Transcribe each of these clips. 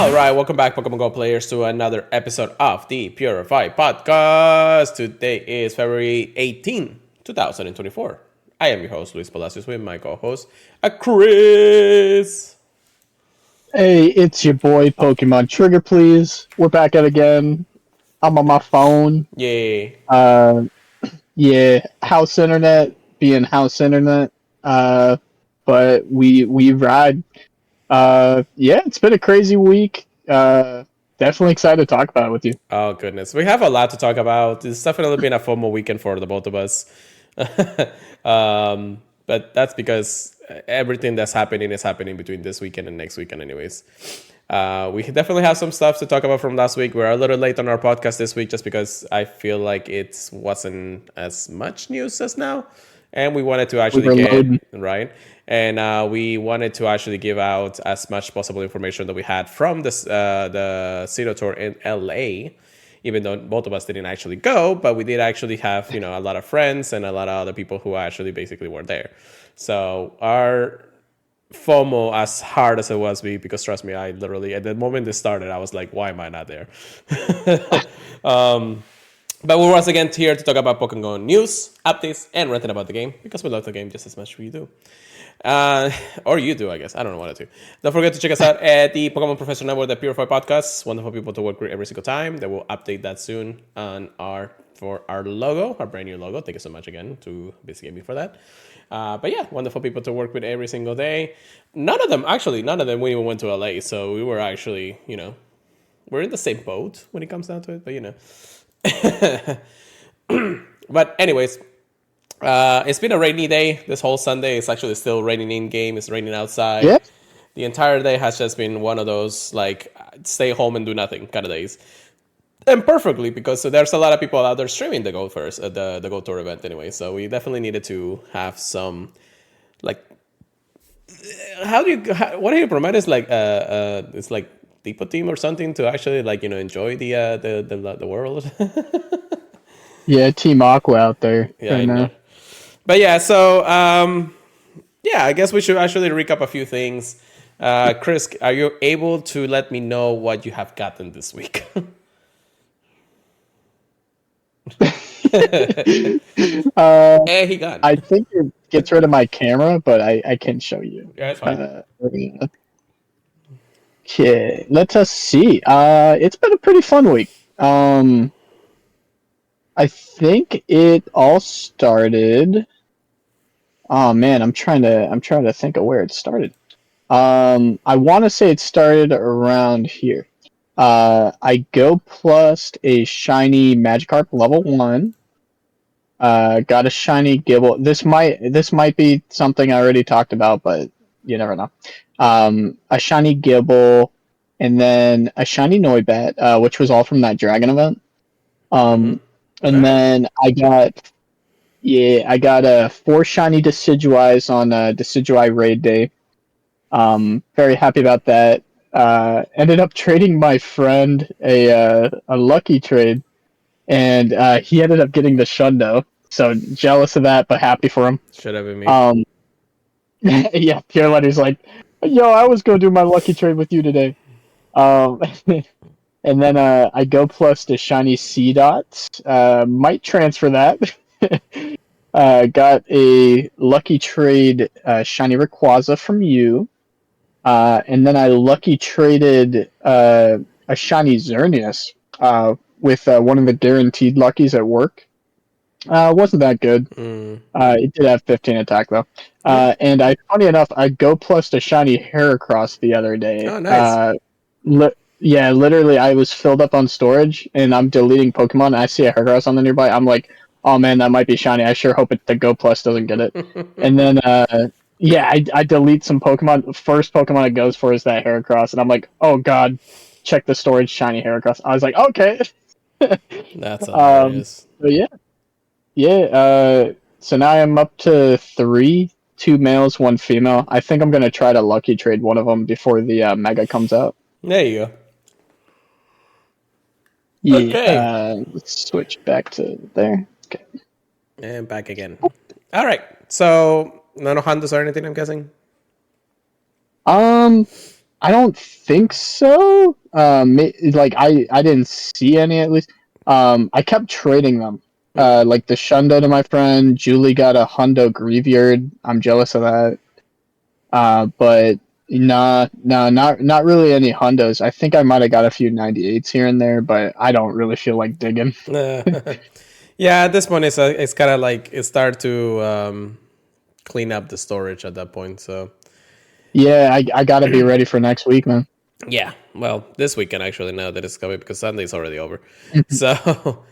All right, welcome back, Pokemon Go players, to another episode of the Purified podcast. Today is February 18, 2024. I am your host, Luis Palacios, with my co-host, Chris. Hey, it's your boy, Pokemon Trigger, please. We're back at it again. I'm on my phone. Yay. Yeah, house internet being house internet. But we ride. Yeah, it's been a crazy week. Definitely excited to talk about it with you. Oh, goodness. We have a lot to talk about. It's definitely been a FOMO weekend for the both of us. But that's because everything that's happening is happening between this weekend and next weekend anyways. We definitely have some stuff to talk about from last week. We're a little late on our podcast this week just because I feel like it wasn't as much news as now. And we wanted to actually get, right? And we wanted to actually give out as much possible information that we had from the Sinnoh tour in LA, even though both of us didn't actually go, but we did actually have, a lot of friends and a lot of other people who actually basically were there. So our FOMO, as hard as it was, because trust me, I literally, at the moment this started, I was like, why am I not there? But we're once again here to talk about Pokemon Go news, updates, and ranting about the game, because we love the game just as much as we do. Or you do, I guess. I don't know what to do. Don't forget to check us out at the Pokemon Professor Network, the Purified podcast. Wonderful people to work with every single time. They will update that soon for our logo, our brand new logo. Thank you so much again to Busy Gaming for that. But yeah, wonderful people to work with every single day. None of them we even went to LA, so we were actually, we're in the same boat when it comes down to it, but But anyways, it's been a rainy day this whole Sunday. It's actually still raining in game. It's raining outside. Yeah. The entire day has just been one of those like stay home and do nothing kind of days. And perfectly, because there's a lot of people out there streaming the Go first, the Go Tour event anyway. So we definitely needed to have some, like, what do you promote? Is like it's like Depot team or something to actually like enjoy the world. Yeah, Team Aqua out there right now. But yeah, so yeah, I guess we should actually recap a few things. Chris, are you able to let me know what you have gotten this week? He got. I think it gets rid of my camera, but I can show you. Yeah, it's fine. Okay, let us see. It's been a pretty fun week. I think it all started. Oh man, I'm trying to think of where it started. I want to say it started around here. I Go plussed a shiny Magikarp level 1. Got a shiny Gibble. This might be something I already talked about, but you never know. A shiny Gibble, and then a shiny Noibat, which was all from that Dragon event. And then I got a 4 shiny Decidueyes on Decidueye raid day. Very happy about that. Ended up trading my friend a lucky trade, and he ended up getting the Shundo. So jealous of that, but happy for him. Should have been me. Yeah, Pierre Letter's like, yo, I was gonna do my lucky trade with you today. And then I Go plus the shiny Seedots. Might transfer that. Got a lucky trade shiny Rayquaza from you. And then I lucky traded a shiny Xerneas with one of the guaranteed luckies at work. Wasn't that good. It did have 15 attack though. And funny enough, I Go plus a shiny Heracross the other day. Oh, nice. Yeah, literally, I was filled up on storage, and I'm deleting Pokemon, and I see a Heracross on the nearby. I'm like, oh man, that might be shiny. I sure hope the Go Plus doesn't get it. And then, yeah, I delete some Pokemon. The first Pokemon it goes for is that Heracross, and I'm like, oh god, check the storage, shiny Heracross. I was like, okay. That's hilarious. So yeah. So now I'm up to 3, 2 males, 1 female. I think I'm gonna try to lucky trade one of them before the Mega comes out. There you go. Yeah, okay. Let's switch back to there. Okay. And back again. All right. So, no Hondas or anything, I'm guessing? I don't think so. Like I didn't see any at least. I kept trading them. Like the Shundo to my friend. Julie got a Hundo Graveyard. I'm jealous of that. But nah, not really any Hundos. I think I might have got a few 98s here and there, but I don't really feel like digging. Yeah, at this point, it's kind of like it started to clean up the storage at that point. So Yeah, I gotta be ready for next week, man. yeah, well, this weekend actually now that it's coming because Sunday's already over. So,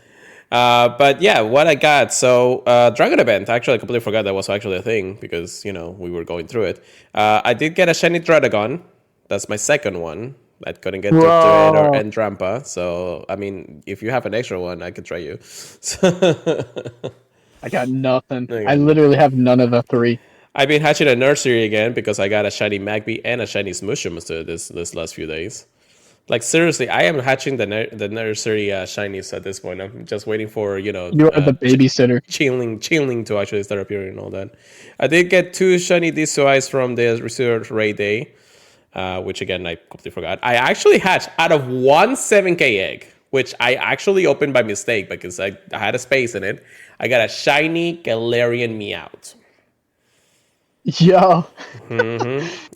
but yeah, what I got. So, Dragon Event. Actually, I completely forgot that was actually a thing because we were going through it. I did get a shiny Dragon. That's my second one. I couldn't get to it or Bro, Entrampa. So, I mean, if you have an extra one, I could try you. So, I got nothing. I again, literally have none of the three. I've been hatching a nursery again because I got a shiny Magby and a shiny Smushums this last few days. Like seriously, I am hatching the nursery shinies at this point. I'm just waiting for You are the babysitter. chilling to actually start appearing and all that. I did get two shiny Disuais from the research raid day, which again I completely forgot. I actually hatched out of one 7K egg, which I actually opened by mistake because I had a space in it. I got a shiny Galarian Meowth. Yo,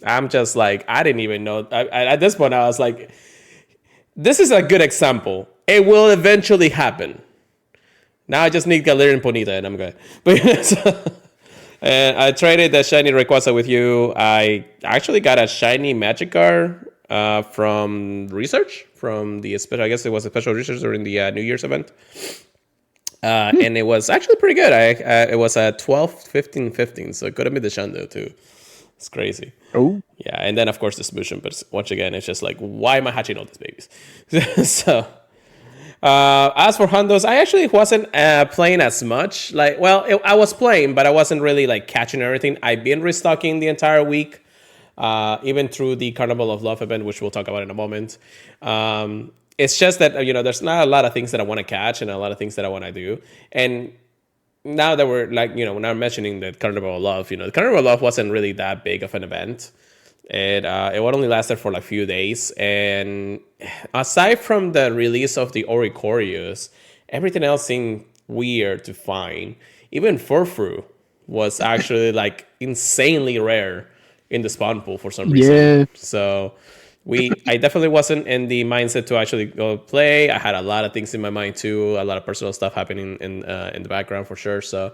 I'm just like I didn't even know. At this point, I was like, this is a good example. It will eventually happen. Now I just need Galarian Ponita and I'm good. But and I traded the shiny Rayquaza with you. I actually got a shiny Magikarp from research from the special. I guess it was a special research during the New Year's event. And it was actually pretty good. It was a 12, 15, 15. So it could have been the Shundo too. It's crazy. oh Yeah, and then of course the Smushum, but once again, it's just like, why am I hatching all these babies? So, as for Hondos, I actually wasn't playing as much. Like, well, I was playing, but I wasn't really like catching everything. I've been restocking the entire week, even through the Carnival of Love event, which we'll talk about in a moment. It's just that there's not a lot of things that I want to catch and a lot of things that I want to do, and now that we're like, now mentioning the Carnival of Love, the Carnival of Love wasn't really that big of an event. It only lasted for like a few days. And aside from the release of the Oricorius, everything else seemed weird to find. Even Furfru was actually like insanely rare in the spawn pool for some reason. yeah, So I definitely wasn't in the mindset to actually go play. I had a lot of things in my mind too, a lot of personal stuff happening in the background for sure. So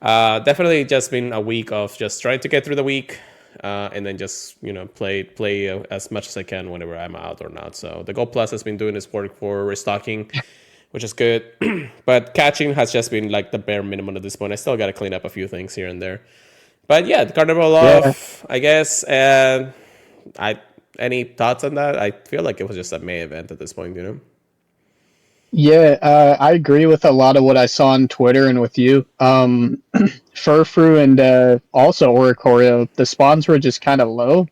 definitely just been a week of just trying to get through the week, and then just play as much as I can whenever I'm out or not. So the Gold Plus has been doing its work for restocking, which is good. But catching has just been like the bare minimum at this point. I still got to clean up a few things here and there. But yeah, the Carnival yeah. of, I guess. Any thoughts on that? I feel like it was just a May event at this point. Yeah, I agree with a lot of what I saw on Twitter and with you. Furfru and also Oricorio, the spawns were just kind of low.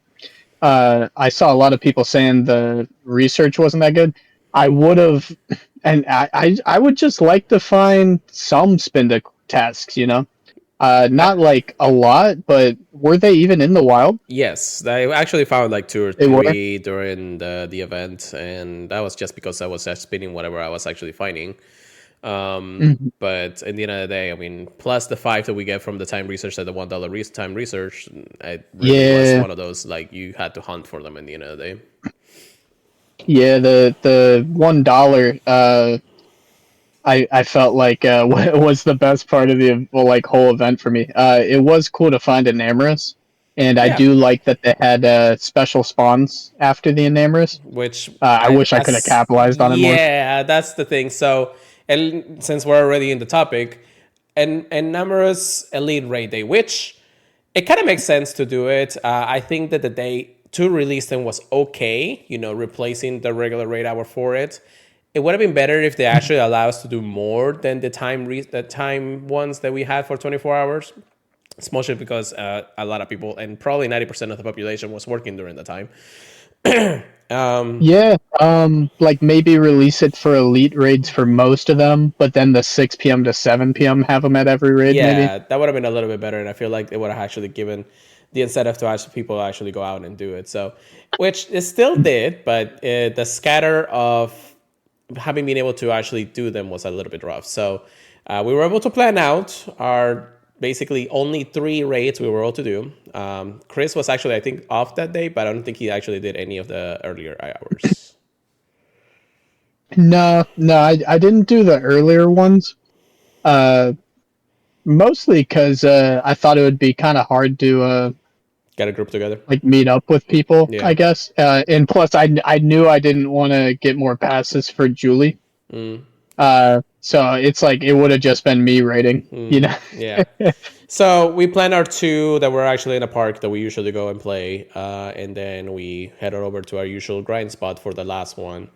I saw a lot of people saying the research wasn't that good. I would have, and I would just like to find some Spinda tasks. Not like a lot, but were they even in the wild? Yes, I actually found like two or They were. three during the event, and that was just because I was spinning whatever I was actually finding. Mhm. But in the end of the day, I mean, plus the five that we get from the time research at the $1 time research, it really was Yeah, one of those like you had to hunt for them in the end of the day. yeah. The $1. I felt like was the best part of the like whole event for me. It was cool to find Enamorus, and I Yeah, do like that they had special spawns after the Enamorus. which I wish I could have capitalized on it more. yeah, that's the thing. So, and since we're already in the topic, and numerous elite raid day, which it kind of makes sense to do it. I think that the day to release them was okay. Replacing the regular raid hour for it. It would have been better if they actually allow us to do more than the time ones that we had for 24 hours. Especially because a lot of people, and probably 90% of the population, was working during the time. Yeah, like maybe release it for elite raids for most of them, but then the 6 p.m. to 7 p.m. have them at every raid, maybe. Yeah, that would have been a little bit better, and I feel like it would have actually given the incentive to actually people actually go out and do it. So, which it still did, but the scatter of having been able to actually do them was a little bit rough. So, we were able to plan out our basically only 3 raids we were able to do. Chris was actually, I think, off that day, but I don't think he actually did any of the earlier hours. No, I didn't do the earlier ones. Uh, Mostly because I thought it would be kind of hard to Get a group together. like meet up with people, Yeah. I guess. And plus, I knew I didn't want to get more passes for Julie. So it's like it would have just been me raiding, you know. Yeah. So we planned our 2 that were actually in a park that we usually go and play, and then we headed over to our usual grind spot for the last one.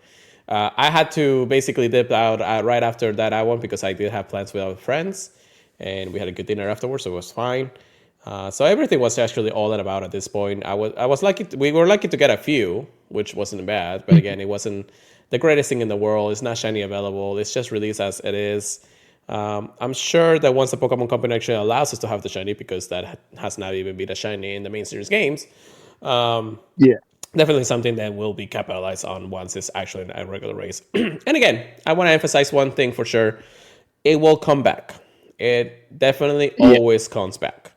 I had to basically dip out right after that one because I did have plans with our friends, and we had a good dinner afterwards, so it was fine. So everything was actually all that about at this point. I was lucky. We were lucky to get a few, which wasn't bad. But again, it wasn't the greatest thing in the world. It's not shiny available. It's just released as it is. I'm sure that once the Pokemon Company actually allows us to have the shiny, because that has not even been a shiny in the main series games, Yeah. definitely something that will be capitalized on once it's actually a regular race. And again, I want to emphasize one thing for sure: it will come back. It definitely Yeah. always comes back.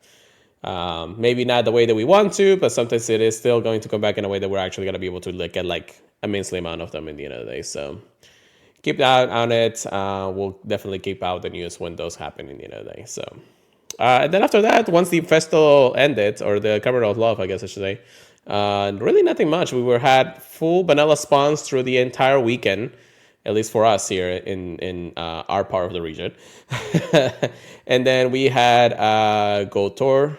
Maybe not the way that we want to, but sometimes it is still going to come back in a way that we're actually going to be able to get like a immensely amount of them in the end of the day. So keep that on it. We'll definitely keep out the news when those happen in the end of the day. So, and then after that, once the festival ended, or the Cabaret of Love, I guess I should say, really nothing much. We had full vanilla spawns through the entire weekend, at least for us here in our part of the region. And then we had Go Tour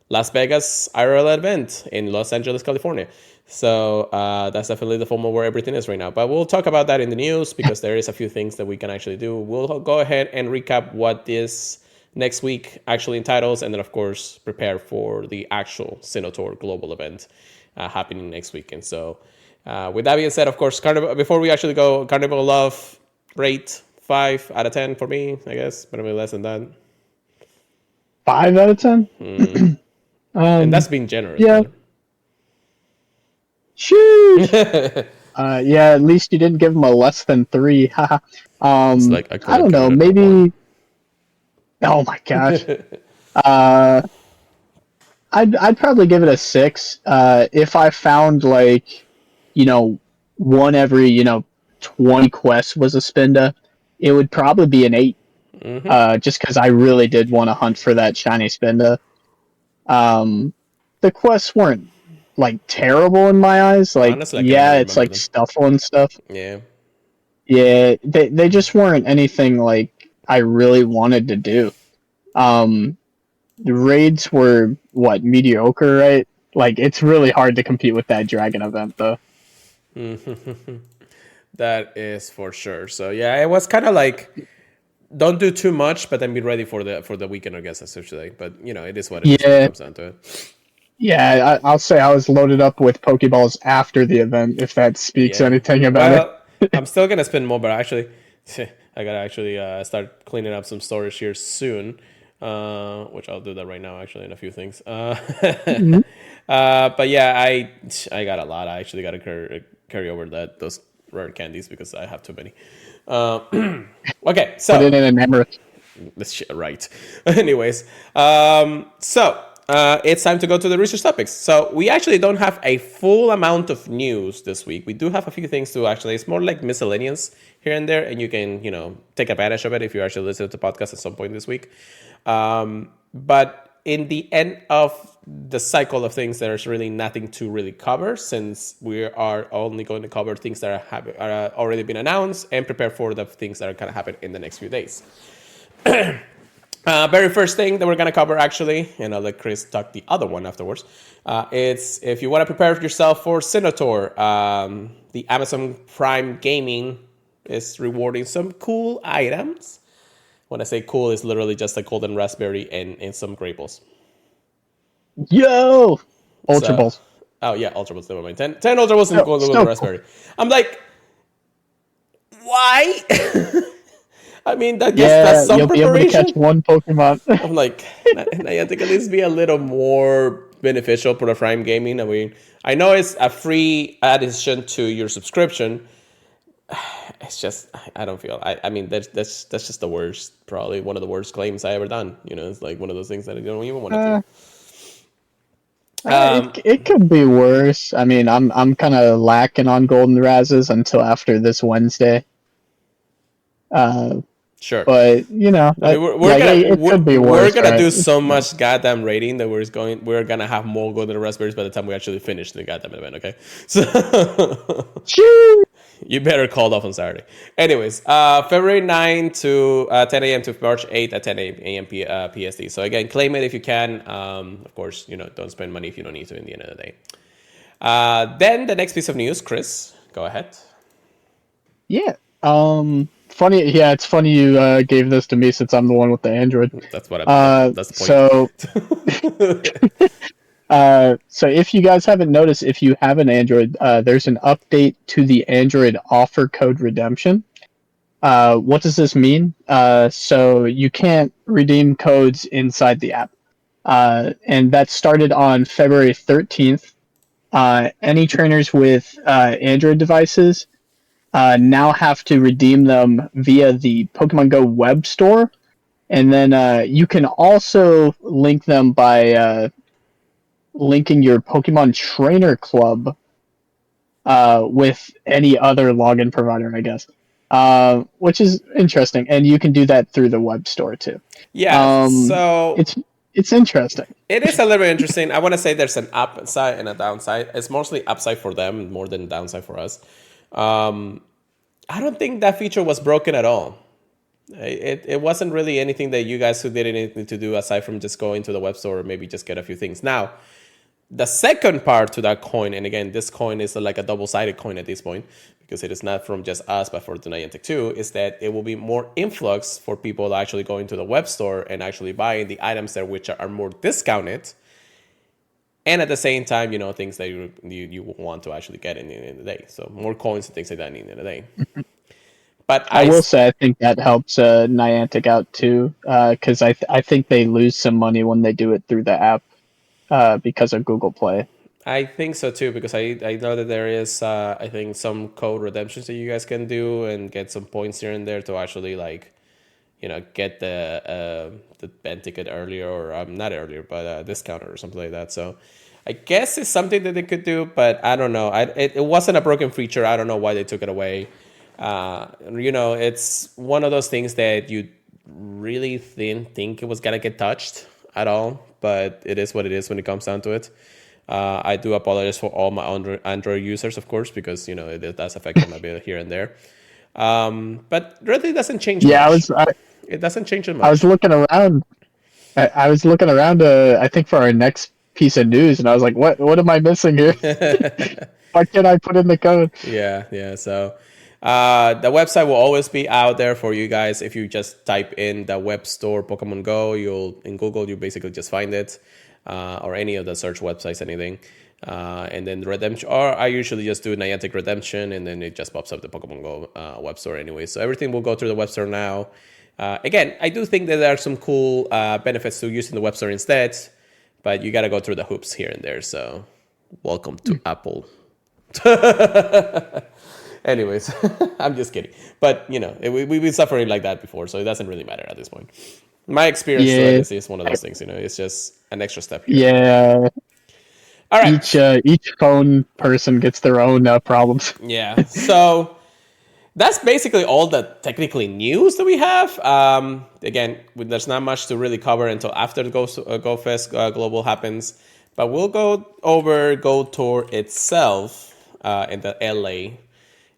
Las Vegas IRL event in Los Angeles, California. So that's definitely the FOMO where everything is right now. But we'll talk about that in the news because there is a few things that we can actually do. We'll go ahead and recap what this next week actually entitles, and then of course prepare for the actual Sinnoh Tour global event happening next weekend. So with that being said, of course, before we actually go, Carnival Love rate 5 out of 10 for me, I guess, but maybe less than that. 5 out of 10. And that's being generous. Yeah. But Sheesh. Yeah, at least you didn't give him a less than 3. it's like I don't know, maybe. Oh my gosh. I'd probably give it a 6. If I found like, one every 20 quests was a spinda, it would probably be an 8. Just because I really did want to hunt for that shiny spinda. The quests weren't like terrible in my eyes. Like, honestly, I can yeah, even it's remember like them. Stuffle and stuff. Yeah. Yeah, they just weren't anything like I really wanted to do. The raids were mediocre, right? Like it's really hard to compete with that dragon event though. That is for sure. So yeah, it was kind of like don't do too much, but then be ready for the weekend, I guess, essentially. But it is what it is when it Yeah, comes down to it. yeah. I'll say I was loaded up with Pokeballs after the event, if that speaks Yeah. anything about it. Well, I'm still gonna spend more, but actually, I gotta actually start cleaning up some storage here soon. Which I'll do that right now, actually, in a few things. But yeah, I got a lot. I actually got to carry over those rare candies because I have too many. Okay, so Put it in an emerald. this shit right. Anyways, so it's time to go to the research topics. So we actually don't have a full amount of news this week. We do have a few things to actually. It's more like miscellaneous here and there, and you can take advantage of it if you actually listen to the podcast at some point this week. But in the end of the cycle of things, there's really nothing to really cover since we are only going to cover things that are already been announced and prepare for the things that are going to happen in the next few days. Very first thing that we're going to cover, actually, and I'll let Chris talk the other one afterwards, it's if you want to prepare yourself for Sinnoh Tour, the Amazon Prime Gaming is rewarding some cool items. When I say cool, it's literally just a golden raspberry and some grape balls. Yo, Ultra So, Balls. Oh yeah, Ultra Boost. Never mind. 10 Ultra Boost and No, Golden still cool. Raspberry. I'm like, why? I mean, I guess that's Yeah, some you'll be able to catch preparation. one Pokemon. I'm like, I think at least be a little more beneficial for the Prime Gaming. I mean, I know it's a free addition to your subscription. It's just I don't feel. I mean that's just the worst. Probably one of the worst claims I ever done. You know, it's like one of those things that I don't even want to Uh, do. Um, it could be worse. I mean, I'm kind of lacking on golden razzes until after this Wednesday. Uh, sure. but you know, I mean, like it could be we're worse, gonna right? do so much goddamn rating that we're gonna have more golden raspberries by the time we actually finish the goddamn event. Okay, so Shoo! you better call off on Saturday. Anyways, February 9 to 10 a.m. to March 8 at 10 a.m. PST. So again, claim it if you can. Of course, you know, don't spend money if you don't need to in the end of the day. Then the next piece of news, Chris, go ahead. Yeah. Funny. Yeah, it's funny you gave this to me since I'm the one with the Android. That's what that's So the point. so if you guys haven't noticed, if you have an Android, there's an update to the Android offer code redemption. What does this mean? So you can't redeem codes inside the app. And that started on February 13th. Any trainers with Android devices now have to redeem them via the Pokemon Go web store. And then you can also link them by linking your Pokemon Trainer Club with any other login provider, I guess. Which is interesting, and you can do that through the web store too. Yeah, so It's interesting. it is a little bit interesting. I want to say there's an upside and a downside. It's mostly upside for them more than downside for us. I don't think that feature was broken at all. It wasn't really anything that you guys who did anything to do aside from just going to the web store or maybe just get a few things. Now, the second part to that coin, and again, this coin is like a double-sided coin at this point because it is not from just us but for the Niantic too, is that it will be more influx for people actually going to the web store and actually buying the items there which are more discounted, and at the same time, you know, things that you want to actually get in the end of the day. So more coins and things like that in the end of the day. But I will say I think that helps Niantic out too, because I think they lose some money when they do it through the app because of Google Play. I think so too, because I know that there is I think some code redemptions that you guys can do and get some points here and there to actually like, you know, get the band ticket earlier or not earlier but discounted or something like that. So I guess it's something that they could do, but I don't know. It wasn't a broken feature. I don't know why they took it away. You know, it's one of those things that you really didn't think it was gonna get touched at all, but it is what it is when it comes down to it. I do apologize for all my Android users, of course, because you know it does affect them a bit here and there. But really, doesn't change much. It doesn't change much. I was looking around. I was looking around. I think for our next piece of news, and I was like, "What am I missing here? Why can't I put in the code?" Yeah. So the website will always be out there for you guys. If you just type in the web store Pokemon Go, in Google you basically just find it, or any of the search websites, anything. And then redemption, or I usually just do Niantic redemption, and then it just pops up the Pokemon Go web store anyway. So everything will go through the web store now. Again, I do think that there are some cool benefits to using the web store instead, but you got to go through the hoops here and there. So welcome to Apple. Anyways, I'm just kidding. But, you know, we've been suffering like that before, so it doesn't really matter at this point. My experience is one of those things, you know, it's just an extra step here. Yeah. All right. Each phone person gets their own problems. Yeah. So that's basically all the technically news that we have. Again, there's not much to really cover until after the GoFest Global happens. But we'll go over Go Tour itself in the LA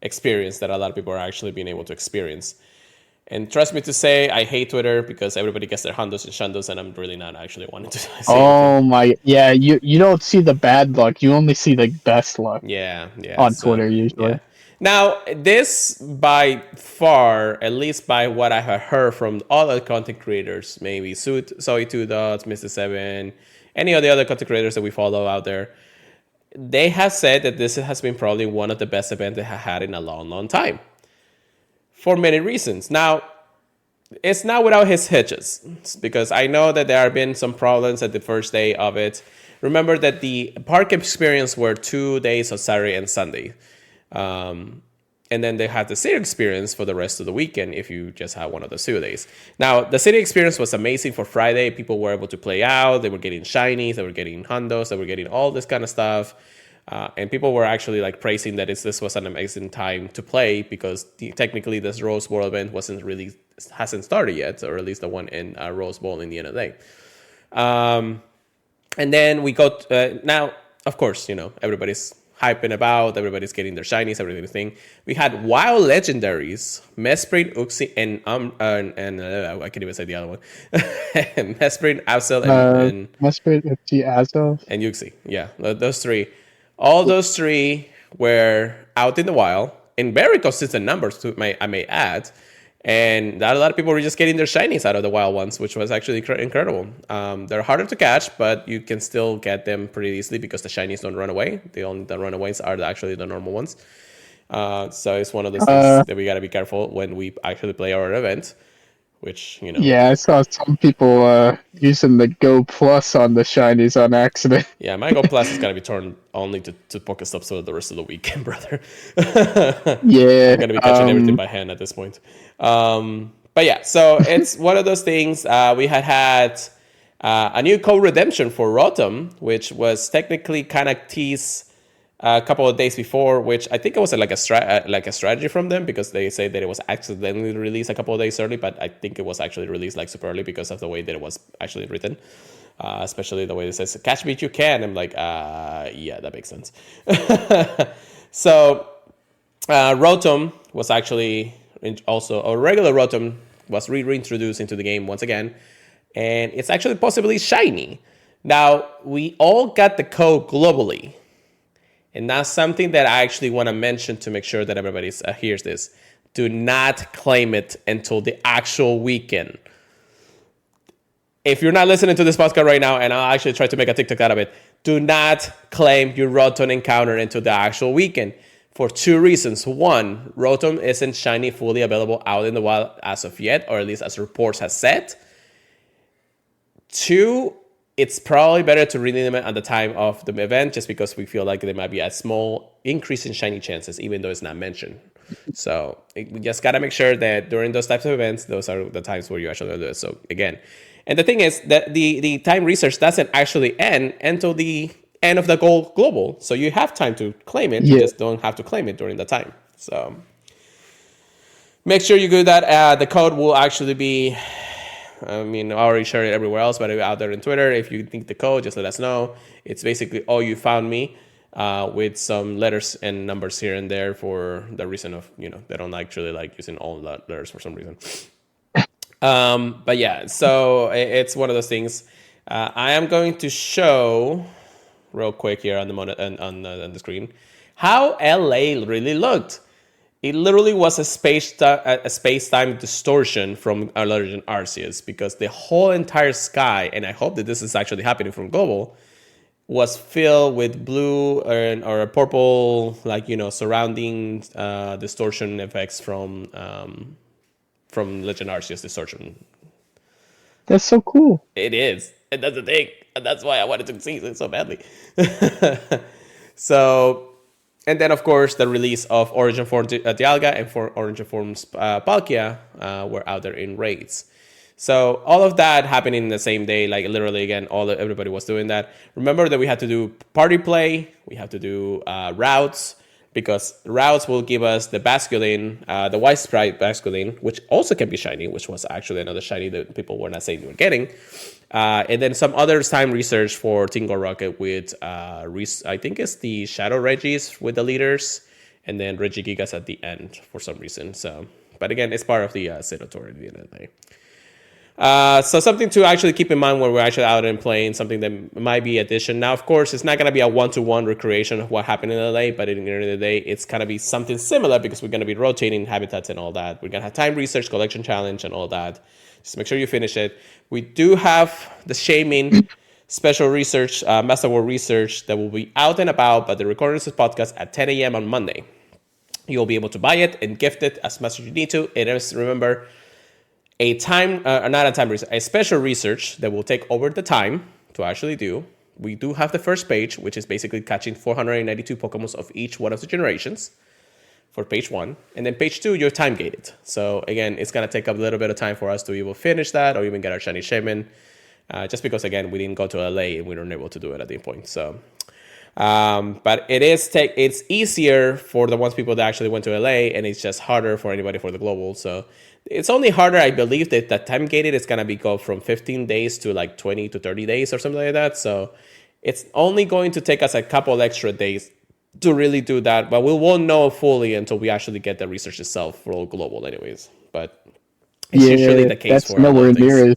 experience that a lot of people are actually being able to experience. And trust me to say, I hate Twitter because everybody gets their hundos and shundos, and I'm really not actually wanting to say anything. My, yeah, you don't see the bad luck, you only see the best luck. Yeah. On Twitter usually. Yeah. Now, this by far, at least by what I have heard from other content creators, maybe Zoe2Dots, Mr. 7, any of the other content creators that we follow out there, they have said that this has been probably one of the best events they have had in a long, long time for many reasons. Now, it's not without his hitches, because I know that there have been some problems at the first day of it. Remember that the park experience were 2 days of Saturday and Sunday. And then they had the city experience for the rest of the weekend if you just had one of those 2 days. Now, the city experience was amazing for Friday. People were able to play out. They were getting shinies. They were getting hundos. They were getting all this kind of stuff. And people were actually like praising that this was an amazing time to play, because technically this Rose Bowl event hasn't started yet, or at least the one in Rose Bowl in the end of the day. And then we got now, of course, everybody's hyping about, everybody's getting their shinies, everything. We had wild legendaries, Mesprit, Uxie, and I can't even say the other one. Mesprit, Absol, and Mesprit, Uxie, Azo, and Uxie. Yeah, those three. All those three were out in the wild in very consistent numbers, I may add. And a lot of people were just getting their shinies out of the wild ones, which was actually incredible. They're harder to catch, but you can still get them pretty easily because the shinies don't run away. The only runaways are actually the normal ones. So it's one of those things that we got to be careful when we actually play our event, which, Yeah, I saw some people using the Go Plus on the shinies on accident. Yeah, my Go Plus is going to be turned only to Pokestops for the rest of the weekend, brother. Yeah. I'm going to be catching everything by hand at this point. But yeah, so it's one of those things. We had a new code redemption for Rotom, which was technically kind of teased a couple of days before, which I think it was like a strategy from them, because they say that it was accidentally released a couple of days early, but I think it was actually released like super early because of the way that it was actually written, especially the way it says "catch me if you can." I'm like, yeah, that makes sense. So Rotom was actually also a regular Rotom was reintroduced into the game once again, and it's actually possibly shiny. Now, we all got the code globally. And that's something that I actually want to mention to make sure that everybody hears this. Do not claim it until the actual weekend. If you're not listening to this podcast right now, and I'll actually try to make a TikTok out of it, do not claim your Rotom encounter until the actual weekend for 2 reasons. 1, Rotom isn't shiny fully available out in the wild as of yet, or at least as reports have said. 2, it's probably better to redeem it at the time of the event, just because we feel like there might be a small increase in shiny chances, even though it's not mentioned. So we just got to make sure that during those types of events, those are the times where you actually do it. So again, and the thing is that the time research doesn't actually end until the end of the global. So you have time to claim it. You just don't have to claim it during the time. So make sure you do that. The code will actually be, I already shared it everywhere else, but out there on Twitter, if you think the code, just let us know. It's basically, "Oh, you found me," with some letters and numbers here and there for the reason of, they don't actually like using all the letters for some reason. But yeah, so it's one of those things. I am going to show real quick here on the screen how LA really looked. It literally was a space-time distortion from Legend Arceus, because the whole entire sky, and I hope that this is actually happening from global, was filled with blue or a purple, surrounding distortion effects from Legend Arceus distortion. That's so cool. It is, and that's the thing, and that's why I wanted to see it so badly. So. And then, of course, the release of Origin Form Dialga and for Origin Forms Palkia were out there in raids. So all of that happening in the same day, like literally, again, everybody was doing that. Remember that we had to do party play. We have to do routes, because routes will give us the Basculin, the White Sprite Basculin, which also can be shiny, which was actually another shiny that people were not saying they were getting. And then some other time research for Tingle Rocket with, I think it's the Shadow Regis with the leaders, and then Regigigas at the end for some reason. So, but again, it's part of the Sinnoh tour at the end of the day. So something to actually keep in mind when we're actually out and playing, something that might be addition. Now, of course, it's not going to be a one-to-one recreation of what happened in LA, but at the end of the day, it's going to be something similar, because we're going to be rotating habitats and all that. We're going to have time research, collection challenge, and all that. Just make sure you finish it. We do have the shaming special research, Master War research that will be out and about, but the recording of this podcast at 10 a.m. on Monday. You'll be able to buy it and gift it as much as you need to. It is, remember, a special research that will take over the time to actually do. We do have the first page, which is basically catching 492 Pokemon of each one of the generations for page 1. And then page 2, you're time gated. So again, it's going to take a little bit of time for us to even finish that or even get our shiny shaman. Just because, again, we didn't go to LA and we weren't able to do it at the point. So, but it's easier for the ones people that actually went to LA, and it's just harder for anybody for the global. So it's only harder, I believe, that time gated is going to go from 15 days to like 20 to 30 days or something like that. So it's only going to take us a couple extra days to really do that. But we won't know fully until we actually get the research itself for all global anyways. But it's usually the case that's for nowhere near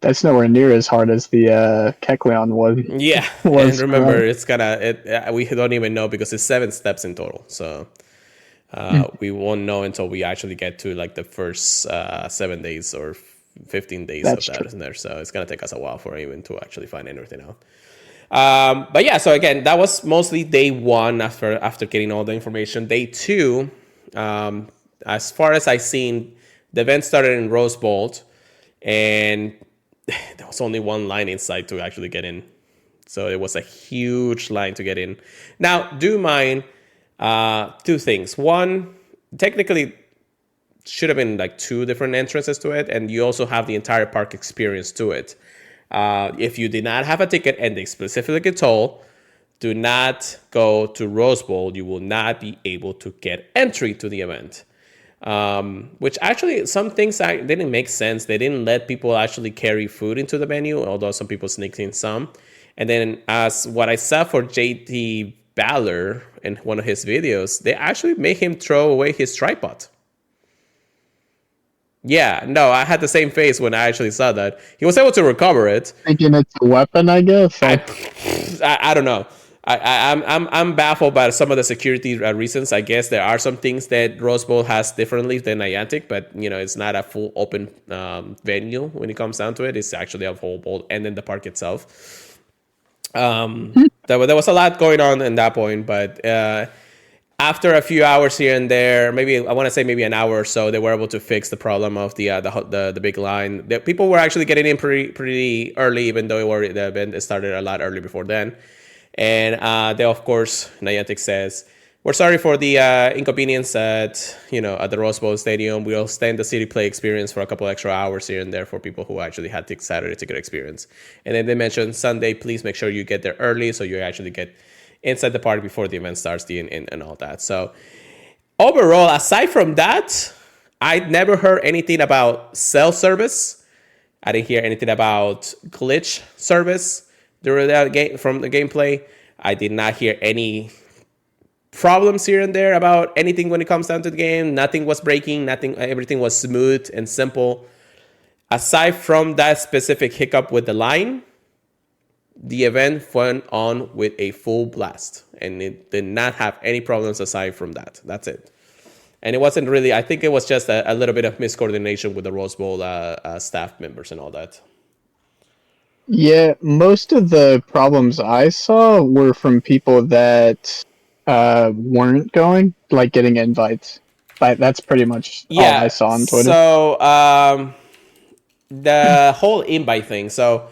That's nowhere near as hard as the Kecleon one. Yeah, and remember, we don't even know because it's 7 steps in total. So we won't know until we actually get to like the first 7 days or 15 days of that in there. So it's gonna take us a while for even to actually find anything out. But yeah, so again, that was mostly day 1 after getting all the information. Day 2, as far as I've seen, the event started in Rose Bowl, and there was only one line inside to actually get in. So it was a huge line to get in. Now, do mind 2 things. One, technically, should have been like 2 different entrances to it, and you also have the entire park experience to it. If you did not have a ticket and they specifically told, do not go to Rose Bowl, you will not be able to get entry to the event. Which actually, some things didn't make sense. They didn't let people actually carry food into the venue, although some people sneaked in some. And then as what I saw for JT Baller in one of his videos, they actually made him throw away his tripod. Yeah, no, I had the same face when I actually saw that. He was able to recover it. Thinking it's a weapon, I guess. I don't know. I'm baffled by some of the security reasons. I guess there are some things that Rose Bowl has differently than Niantic, but it's not a full open venue when it comes down to it. It's actually a whole bowl and then the park itself. There was a lot going on in that point, but after a few hours here and there, maybe I want to say maybe an hour or so, they were able to fix the problem of the big line. The people were actually getting in pretty early, even though the event started a lot early before then. And they, of course, Niantic says, we're sorry for the inconvenience at the Rose Bowl Stadium. We'll extend the City Play experience for a couple extra hours here and there for people who actually had the Saturday ticket experience. And then they mentioned Sunday, please make sure you get there early so you actually get inside the park before the event starts and all that. So overall, aside from that, I'd never heard anything about cell service. I didn't hear anything about glitch service during that game from the gameplay. I did not hear any problems here and there about anything when it comes down to the game. Nothing was breaking. Everything was smooth and simple. Aside from that specific hiccup with the line, the event went on with a full blast, and it did not have any problems aside from that. That's it. And it wasn't really, I think it was just a little bit of miscoordination with the Rose Bowl staff members and all that. Yeah, most of the problems I saw were from people that weren't going, like getting invites. But that's pretty much all I saw on Twitter. So the whole invite thing. So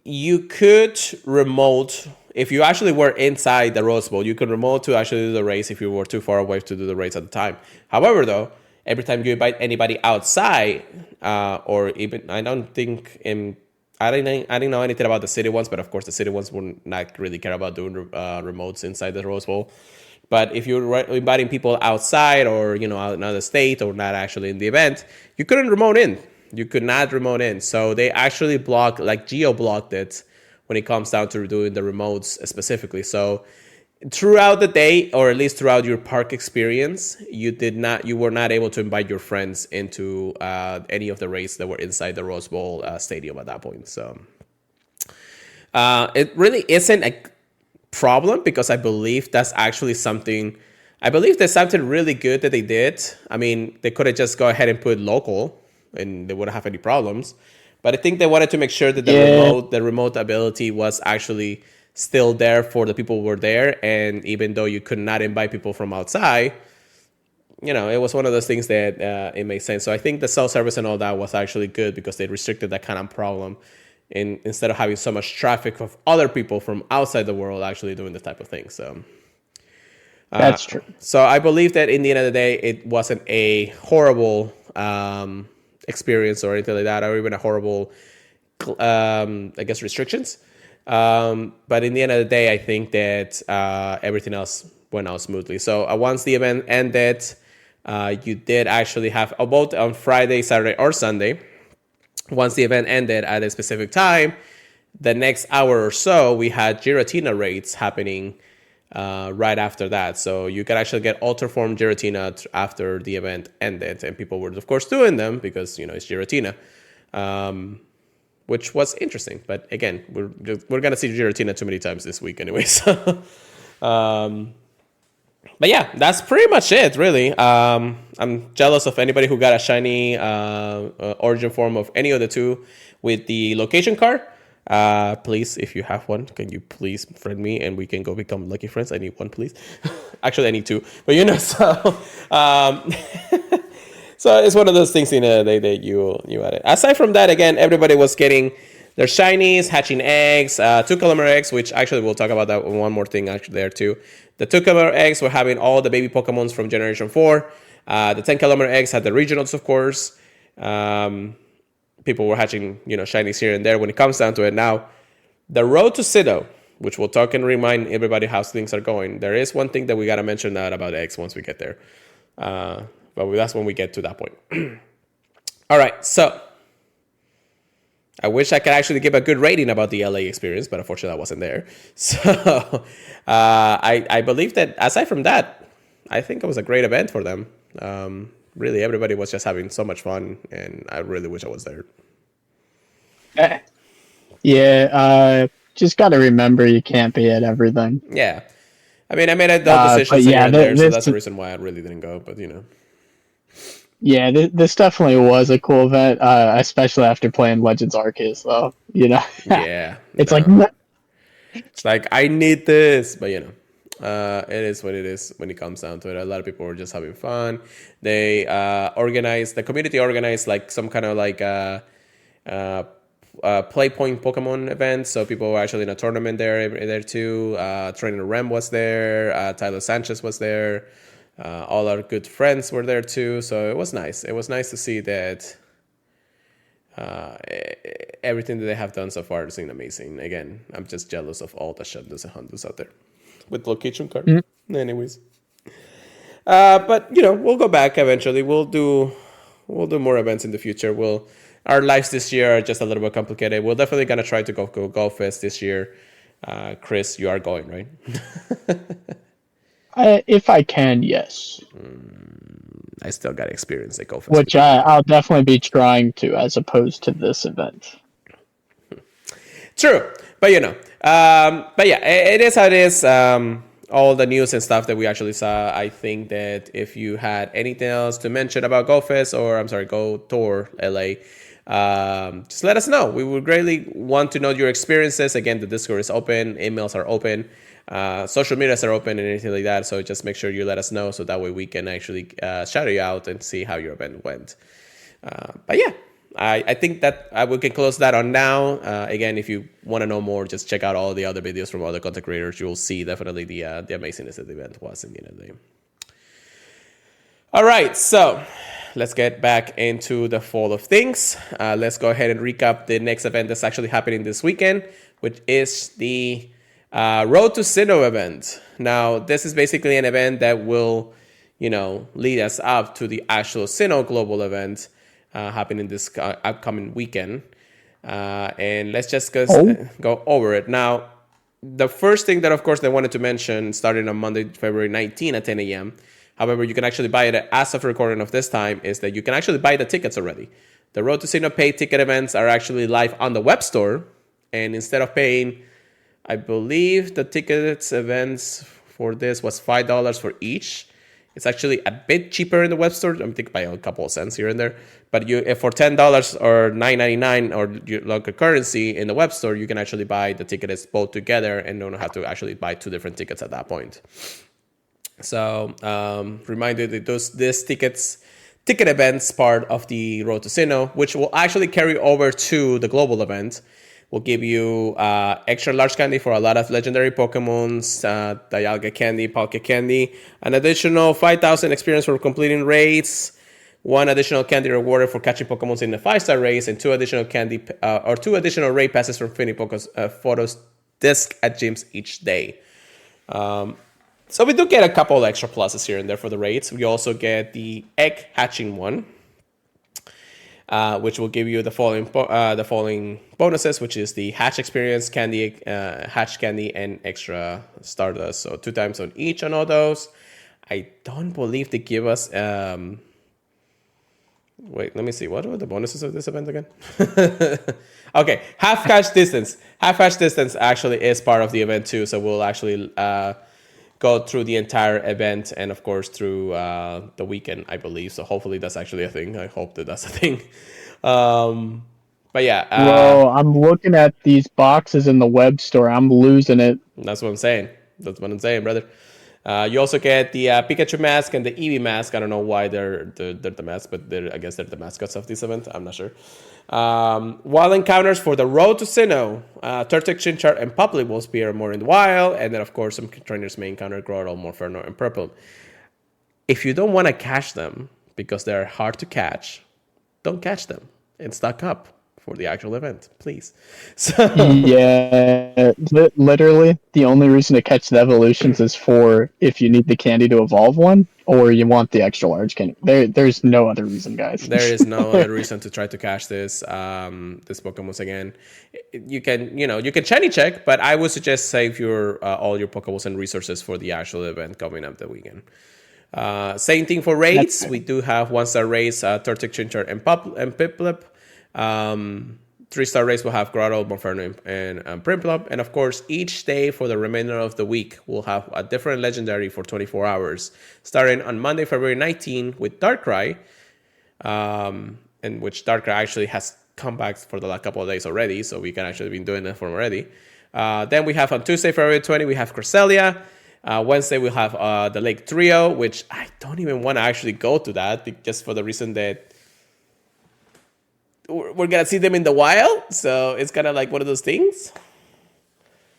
you could remote, if you actually were inside the Rose Bowl, you could remote to actually do the race if you were too far away to do the race at the time. However, though, every time you invite anybody outside, or even, I didn't know anything about the city ones, but of course the city ones would not really care about doing remotes inside the Rose Bowl. But if you're inviting people outside or, out in another state or not actually in the event, you couldn't remote in. You could not remote in. So they actually geo-blocked it when it comes down to doing the remotes specifically. So throughout the day, or at least throughout your park experience, you were not able to invite your friends into any of the races that were inside the Rose Bowl stadium at that point. So it really isn't a problem, because I believe that's actually something. I believe there's something really good that they did. I mean, they could have just go ahead and put local, and they wouldn't have any problems. But I think they wanted to make sure that the remote ability was actually still there for the people who were there. And even though you could not invite people from outside, it was one of those things that it made sense. So I think the self-service and all that was actually good because they restricted that kind of problem. And instead of having so much traffic of other people from outside the world actually doing this type of thing. So that's true. So I believe that in the end of the day, it wasn't a horrible experience or anything like that, or even a horrible, I guess, restrictions. But in the end of the day, I think that everything else went out smoothly. So once the event ended, you did actually have both on Friday, Saturday, or Sunday. Once the event ended at a specific time, the next hour or so, we had Giratina raids happening right after that. So you could actually get Ultra Form Giratina after the event ended. And people were, of course, doing them because, it's Giratina, which was interesting. But again, we're going to see Giratina too many times this week anyway. So, but yeah, that's pretty much it, really. I'm jealous of anybody who got a shiny origin form of any of the two with the location card. Please, if you have one, can you please friend me and we can go become lucky friends? I need one, please. Actually, I need two. But so so it's one of those things that you added. Aside from that, again, everybody was getting their shinies, hatching eggs, 2-kilometer eggs, which actually we'll talk about that one more thing actually there too. The 2-kilometer eggs were having all the baby Pokemons from Generation 4. The 10-kilometer eggs had the regionals, of course. People were hatching, shinies here and there when it comes down to it. Now, the road to Sinnoh, which we'll talk and remind everybody how things are going. There is one thing that we got to mention that about eggs once we get there. But that's when we get to that point. All right, so I wish I could actually give a good rating about the LA experience, but unfortunately I wasn't there. So I believe that aside from that, I think it was a great event for them. Really, everybody was just having so much fun, and I really wish I was there. Yeah, just got to remember you can't be at everything. Yeah. I mean, I made adult decisions here and there, so that's the reason why I really didn't go, but Yeah, this definitely was a cool event, especially after playing Legends Arceus, though, Yeah. It's like, I need this, but it is what it is when it comes down to it. A lot of people were just having fun. They the community organized like some kind of like play point Pokemon event. So people were actually in a tournament there too. Trainer Rem was there. Tyler Sanchez was there. All our good friends were there too. So it was nice. It was nice to see that everything that they have done so far has been amazing. Again, I'm just jealous of all the Shandos and Hondos out there with location card. Mm-hmm. Anyways, but we'll go back eventually. We'll do more events in the future. Our lives this year are just a little bit complicated. We're definitely gonna try to go Golf Fest this year. Chris, you are going, right? If I can, yes. I still got experience at Golf Fest, which I'll definitely be trying to, as opposed to this event. True, but but yeah, it is how it is. All the news and stuff that we actually saw. I think that if you had anything else to mention about Go Tour LA, just let us know. We would greatly want to know your experiences. Again, the Discord is open, emails are open, social medias are open, and anything like that. So just make sure you let us know, so that way we can actually shout you out and see how your event went. But yeah. I think that we can close that on now. Again, if you want to know more, just check out all the other videos from other content creators. You'll see definitely the amazingness that the event was in the end of the day. All right, so let's get back into the fall of things. Let's go ahead and recap the next event that's actually happening this weekend, which is the Road to Sinnoh event. Now, this is basically an event that will, lead us up to the actual Sinnoh global event. Happening this upcoming weekend. And let's just go over it. Now, the first thing that, of course, they wanted to mention, starting on Monday, February 19 at 10 a.m., however, you can actually buy it as of recording of this time, is that you can actually buy the tickets already. The Road to Sinnoh paid ticket events are actually live on the web store. And instead of paying, I believe the tickets events for this was $5 for each. It's actually a bit cheaper in the web store. I think by a couple of cents here and there. But if for $10 or $9.99 or your local currency in the web store, you can actually buy the tickets both together and don't have to actually buy two different tickets at that point. So reminder that this ticket events part of the Road to Sinnoh, which will actually carry over to the global event, will give you extra large candy for a lot of legendary Pokemons, Dialga candy, Palkia candy, an additional 5,000 experience for completing raids, one additional candy rewarded for catching Pokemons in the 5-star race, and two additional raid passes for Finny photos disc at gyms each day. So we do get a couple extra pluses here and there for the raids. We also get the egg hatching one, which will give you the following bonuses, which is the hatch experience, candy, hatch candy, and extra stardust. So 2 times on each on all those. I don't believe they give us. Wait, let me see. What are the bonuses of this event again? Okay, half catch distance. Half catch distance actually is part of the event too. So we'll actually go through the entire event and of course through the weekend, I believe. So hopefully that's actually a thing. I hope that that's a thing. But yeah. Bro, I'm looking at these boxes in the web store. I'm losing it. That's what I'm saying. That's what I'm saying, brother. You also get the Pikachu mask and the Eevee mask. I don't know why they're the masks, but I guess they're the mascots of this event. I'm not sure. Wild encounters for the Road to Sinnoh. Turtwig, Chinchar, and Public will appear more in the wild. And then, of course, some trainers may encounter Grotle, Morpherno, and Purple. If you don't want to catch them because they're hard to catch, don't catch them and stock up for the actual event, please. So Yeah, literally, the only reason to catch the evolutions is for if you need the candy to evolve one, or you want the extra large candy. There's no other reason, guys. There is no other reason to try to catch this Pokemon again. You can shiny check, but I would suggest save your all your Pokeballs and resources for the actual event coming up the weekend. Same thing for raids. We do have 1-star raids, Turtwig, Chinchar, and Piplup. 3-star race will have Grotto, Monferno, and Prinplup. And of course, each day for the remainder of the week, we'll have a different legendary for 24 hours. Starting on Monday, February 19 with Darkrai, in which Darkrai actually has come back for the last couple of days already, so we can actually be doing that for him already. Then we have on Tuesday, February 20, we have Cresselia. Wednesday, we'll have the Lake Trio, which I don't even want to actually go to that, just for the reason that we're gonna see them in the wild, so it's kind of like one of those things.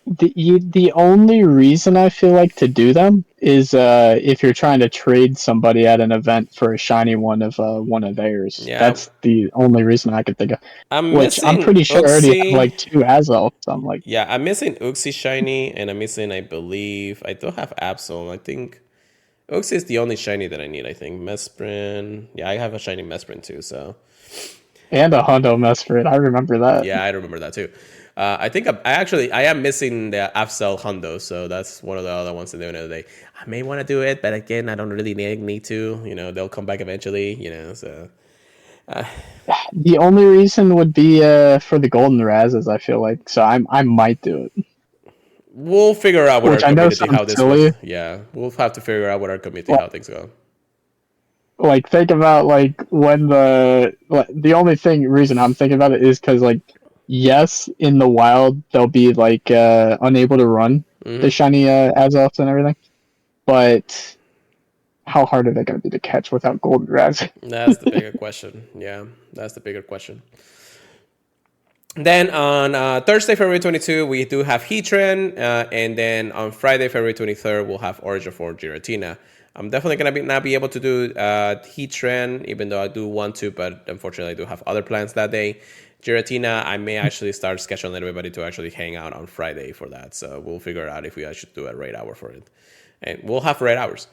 The only reason I feel like to do them is if you're trying to trade somebody at an event for a shiny one of theirs. Yeah. That's the only reason I could think of. I'm pretty sure I already have like 2 Azelf. So I'm like, yeah, I'm missing Uxie shiny, and I'm missing, I believe, I don't have Absol. I think Uxie is the only shiny that I need. I think Mesprin. Yeah, I have a shiny Mesprin too. So. And a Hondo Mesprit. I remember that. Yeah, I remember that too. I think I am missing the Absol Hondo, so that's one of the other ones at the end of the day. I may want to do it, but again, I don't really need to. They'll come back eventually. So. The only reason would be for the Golden Razzes, I feel like. So I might do it. We'll figure out with our community how this goes. Yeah, we'll have to figure out with our community how things go. Like, think about like when the only reason I'm thinking about it is because like, yes, in the wild they'll be like unable to run the shiny Azelfs and everything, but how hard are they going to be to catch without Golden Razz? That's the bigger question. Yeah, that's the bigger question. Then on Thursday, February 22, we do have Heatran, and then on Friday, February 23rd, we'll have Origin for Giratina. I'm definitely going to not be able to do Heatran, even though I do want to, but unfortunately I do have other plans that day. Giratina, I may actually start scheduling everybody to actually hang out on Friday for that. So we'll figure out if we should do a raid hour for it. And we'll have raid hours.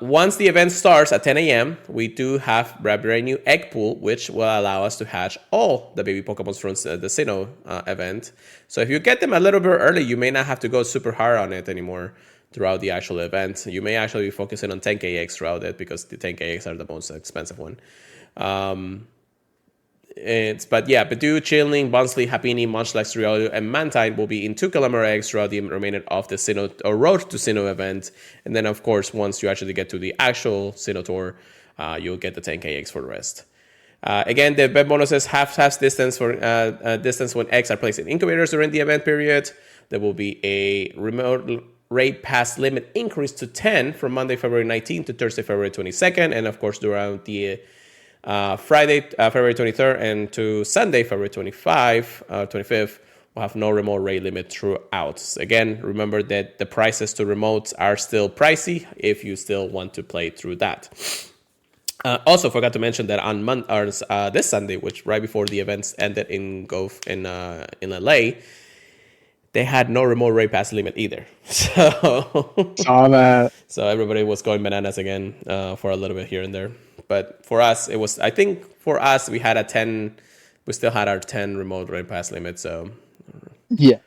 Once the event starts at 10 a.m., we do have a brand new egg pool, which will allow us to hatch all the baby Pokemon from the Sinnoh event. So if you get them a little bit early, you may not have to go super hard on it anymore throughout the actual event. You may actually be focusing on 10k eggs throughout it because the 10k eggs are the most expensive one. But Badu, Chilling, Bonsley, Happini, Munchlax, Riolu, and Mantine will be in 2 kilometer eggs throughout the remainder of the Sinnoh or Road to Sinnoh event. And then, of course, once you actually get to the actual Sinnoh tour, you'll get the 10K eggs for the rest. Again, the event bonuses half distance for distance when eggs are placed in incubators during the event period. There will be a remote raid pass limit increase to 10 from Monday, February 19th to Thursday, February 22nd. And of course, throughout the Friday, February 23rd and to Sunday, February 25th, we'll have no remote raid limit throughout. Again, remember that the prices to remotes are still pricey if you still want to play through that. Also, forgot to mention that on this Sunday, which right before the events ended in LA, they had no remote raid pass limit either. So Saw that. So everybody was going bananas again for a little bit here and there. But for us, it was, I think for us, we still had our 10 remote raid pass limit. So yeah.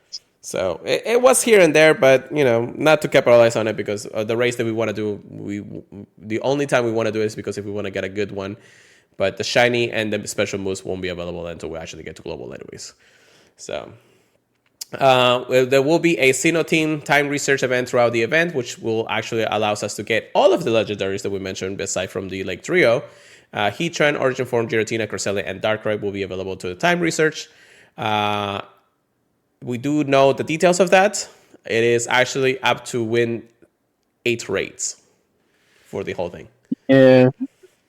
So it was here and there, but not to capitalize on it because the race that we want to do, the only time we want to do it is because if we want to get a good one. But the shiny and the special moves won't be available until we actually get to global anyways. So there will be a Sinnoh team time research event throughout the event, which will actually allows us to get all of the legendaries that we mentioned aside from the Lake Trio. Heatran, Origin Form, Giratina, Cresselia, and Darkrai will be available to the time research. We do know the details of that. It is actually up to win 8 raids for the whole thing. Yeah.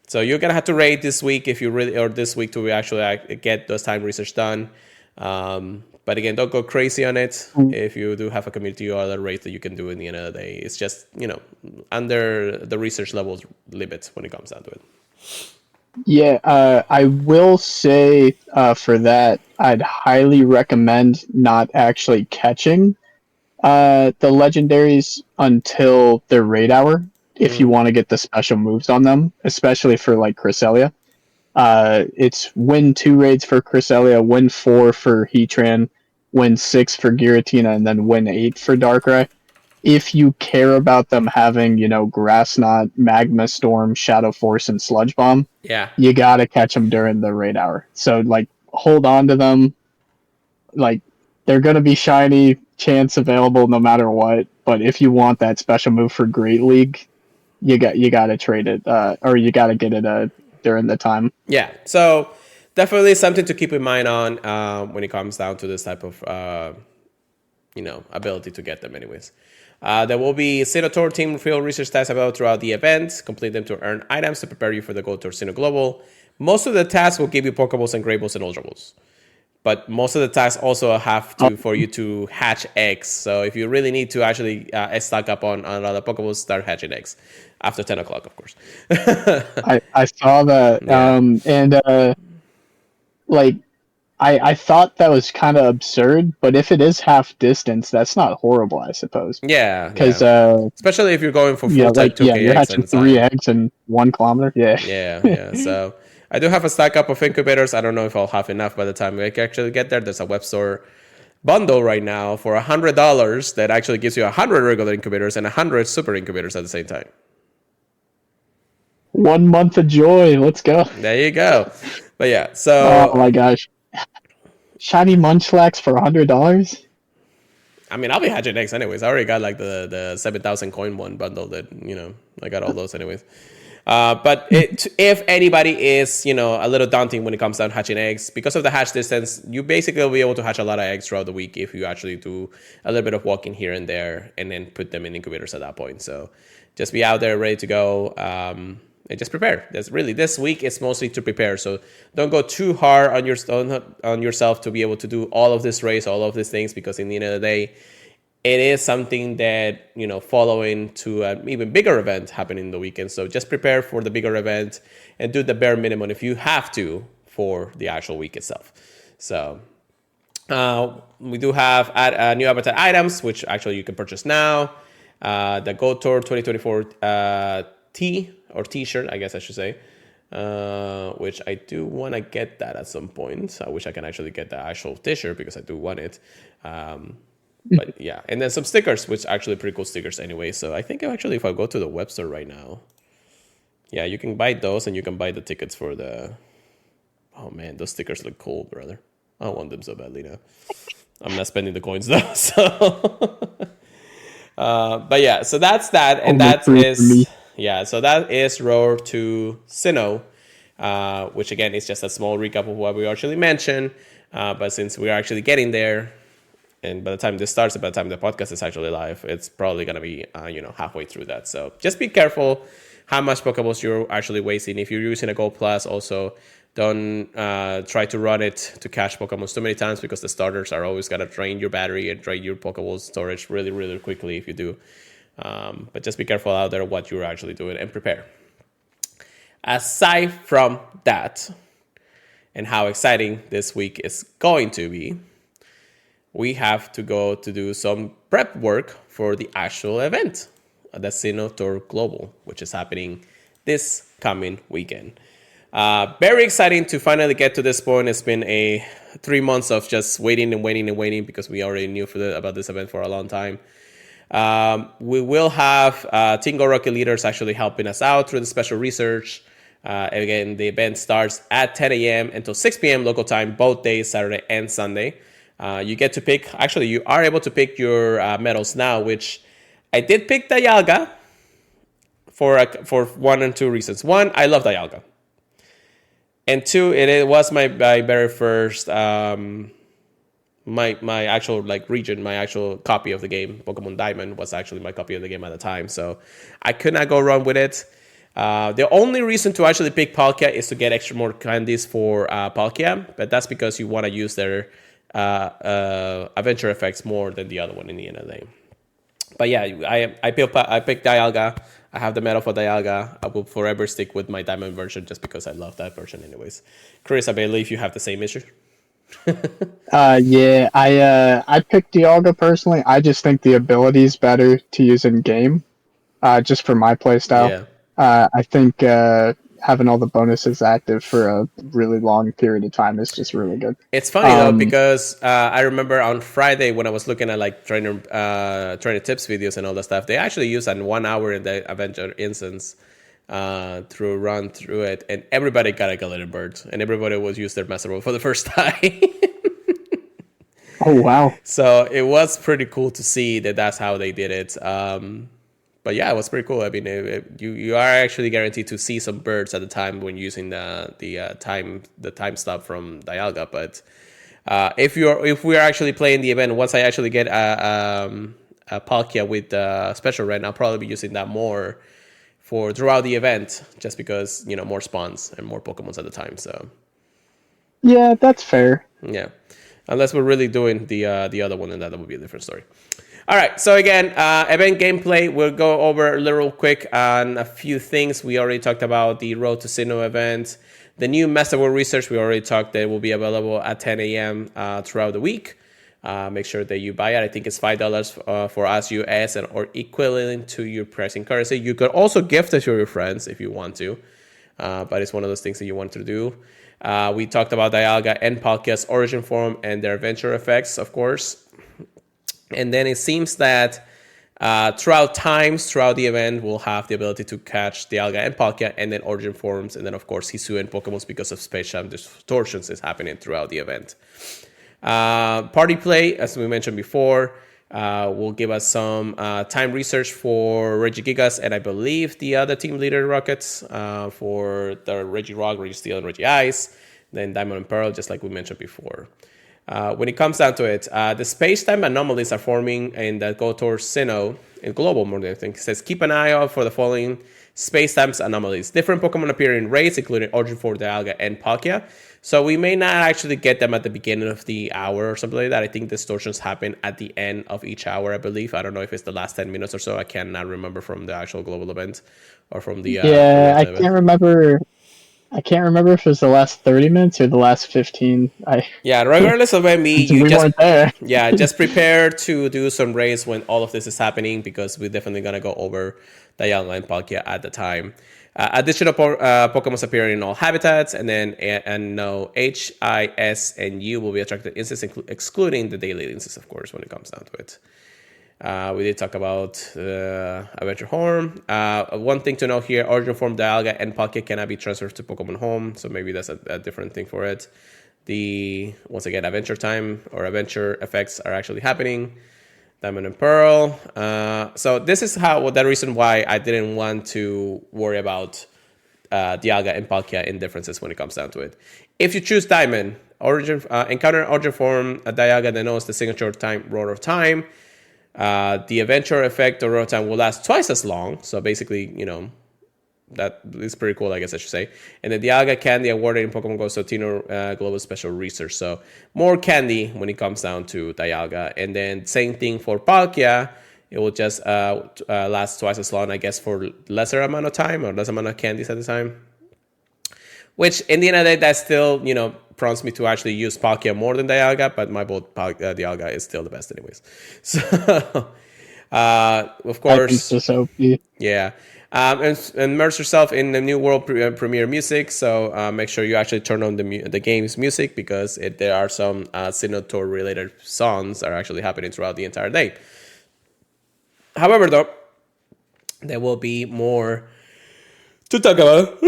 So you're gonna have to raid this week this week to actually get those time research done. But again, don't go crazy on it. If you do have a community or other raids that you can do in the end of the day, it's just under the research levels limit when it comes down to it. Yeah, I will say for that, I'd highly recommend not actually catching the legendaries until their raid hour if you want to get the special moves on them, especially for like Cresselia. It's win 2 raids for Cresselia, win 4 for Heatran, win 6 for Giratina, and then win 8 for Darkrai. If you care about them having, Grass Knot, Magma Storm, Shadow Force, and Sludge Bomb, you gotta catch them during the raid hour. So, hold on to them. They're gonna be shiny, chance available no matter what. But if you want that special move for Great League, you gotta trade it, or you gotta get it during the time. Yeah, so definitely something to keep in mind on when it comes down to this type of ability to get them anyways. There will be Sinnoh Tour team field research tasks available throughout the event. Complete them to earn items to prepare you for the Go Tour Sinnoh Global. Most of the tasks will give you Pokeballs and Great Balls and Ultra Balls. But most of the tasks also have for you to hatch eggs. So if you really need to actually stock up on other Pokeballs, start hatching eggs. After 10 o'clock, of course. I saw that. Yeah. I thought that was kind of absurd, but if it is half distance, that's not horrible, I suppose. Yeah. Because especially if you're going for full type 2K you're hatching 3 eggs in 1 kilometer. Yeah. Yeah. So I do have a stack up of incubators. I don't know if I'll have enough by the time we actually get there. There's a web store bundle right now for $100 that actually gives you 100 regular incubators and 100 super incubators at the same time. 1 month of joy. Let's go. There you go. But yeah, so oh my gosh. Shiny Munchlax for $100? I mean, I'll be hatching eggs anyways. I already got the 7,000 coin one bundle that, I got all those anyways. But if anybody is, a little daunting when it comes down to hatching eggs, because of the hatch distance, you basically will be able to hatch a lot of eggs throughout the week if you actually do a little bit of walking here and there and then put them in incubators at that point. So just be out there ready to go. And just prepare. That's really this week. It's mostly to prepare. So don't go too hard on yourself to be able to do all of this race, all of these things, because in the end of the day, it is something that following to an even bigger event happening in the weekend. So just prepare for the bigger event and do the bare minimum if you have to for the actual week itself. So we do have new avatar items, which actually you can purchase now. The Go Tour 2024 T or T-shirt, I guess I should say, which I do want to get that at some point. I wish I can actually get the actual T-shirt because I do want it. But yeah, and then some stickers, which are actually pretty cool stickers anyway. So I think actually if I go to the web store right now, yeah, you can buy those and you can buy the tickets for the Oh man, those stickers look cool, brother. I want them so badly now. I'm not spending the coins though. So, but yeah, so that's that, and Only that free for me. is So that is Road to Sinnoh, which again is just a small recap of what we actually mentioned. But since we are actually getting there, and by the time this starts, by the time the podcast is actually live, it's probably gonna be halfway through that. So just be careful how much Pokeballs you're actually wasting. If you're using a Gold Plus, also don't try to run it to catch Pokemon too many times, because the starters are always gonna drain your battery and drain your Pokeball storage really, really quickly if you do. But just be careful out there what you're actually doing and prepare. Aside from that, and how exciting this week is going to be, we have to go to do some prep work for the actual event, the Sinnoh Tour Global, which is happening this coming weekend. Very exciting to finally get to this point. It's been 3 months of just waiting and waiting and waiting, because we already knew about this event for a long time. We will have Team Go Rocket leaders actually helping us out through the special research. Again, the event starts at 10 a.m. until 6 p.m. local time, both days, Saturday and Sunday. You get to pick, actually, you are able to pick your medals now, which I did pick Dialga for one and two reasons. One, I love Dialga. And two, it was my very first, my actual region, my actual copy of the game, Pokemon Diamond, was actually my copy of the game at the time. So I could not go wrong with it. The only reason to actually pick Palkia is to get extra more candies for Palkia, but that's because you want to use their adventure effects more than the other one in the end of the day. But yeah, I picked Dialga. I have the medal for Dialga. I will forever stick with my Diamond version just because I love that version anyways. Chris, I believe you have the same issue. Yeah, I picked Dialga personally. I just think the ability is better to use in game, just for my playstyle. Yeah. I think having all the bonuses active for a really long period of time is just really good. It's funny though, because I remember on Friday when I was looking at trainer tips videos and all that stuff, they actually use an 1 hour in the Avenger instance run through it, and everybody got a Galarian Bird, and everybody was used their Master Ball for the first time. Oh wow! So it was pretty cool to see that that's how they did it. But yeah, it was pretty cool. I mean, you are actually guaranteed to see some birds at the time when using the time stop from Dialga. But if we are actually playing the event, once I actually get a Palkia with special red, I'll probably be using that more for throughout the event, just because more spawns and more Pokemons at the time. So yeah, that's fair. Yeah, unless we're really doing the other one, and that would be a different story. All right, so again, event gameplay. We'll go over a little quick on a few things. We already talked about the Road to Sinnoh event. The new Master World Research, we already talked that it will be available at 10 a.m. Throughout the week. Make sure that you buy it. I think it's $5 for us US or equivalent to your pricing currency. You could also gift it to your friends if you want to, but it's one of those things that you want to do. We talked about Dialga and Palkia's origin form and their adventure effects, of course. And then it seems that throughout the event, we'll have the ability to catch Dialga and Palkia, and then origin forms, and then of course Hisui and Pokemon, because of space time distortions is happening throughout the event. Party play, as we mentioned before, will give us some time research for Regigigas and I believe the other team leader Rockets for the Regirock, Registeel, and Regice. Then Diamond and Pearl, just like we mentioned before. When it comes down to it, the space-time anomalies are forming in the Go Tour Sinnoh in global more than anything. It says keep an eye out for the following space-time anomalies. Different Pokemon appear in raids, including Origin for Dialga and Palkia. So we may not actually get them at the beginning of the hour or something like that. I think distortions happen at the end of each hour, I believe. I don't know if it's the last 10 minutes or so. I cannot remember from the actual global event or from the I can't remember. I can't remember if it was the last 30 minutes or the last 15. Regardless of me, we weren't there. Just prepare to do some raids when all of this is happening, because we're definitely going to go over Dialga and Palkia at the time. Additional Pokemon appear in all habitats, and then H, I, S, and U will be attracted instances, excluding the daily instances, of course, when it comes down to it. We did talk about Adventure Home. One thing to know here, Origin Form, Dialga, and Palkia cannot be transferred to Pokemon Home, so maybe that's a different thing for it. Once again, Adventure Time or Adventure effects are actually happening. Diamond and Pearl. So this is the reason why I didn't want to worry about Dialga and Palkia in differences when it comes down to it. If you choose Diamond, encounter Origin Form, Dialga that knows the signature time, Roar of Time. The Adventure effect or Roar of Time will last twice as long. So basically, that is pretty cool, I guess I should say. And then Dialga Candy awarded in Pokemon Go Sotino Global Special Research. So more candy when it comes down to Dialga. And then same thing for Palkia. It will just last twice as long, I guess, for lesser amount of time or less amount of candies at the time. Which, in the end of the day, that still, prompts me to actually use Palkia more than Dialga. But my vote, Dialga, is still the best anyways. So, of course. Yeah. And immerse yourself in the new world premiere music. So make sure you actually turn on the game's music because there are some Sinnoh tour related songs that are actually happening throughout the entire day. However, though, there will be more to talk about.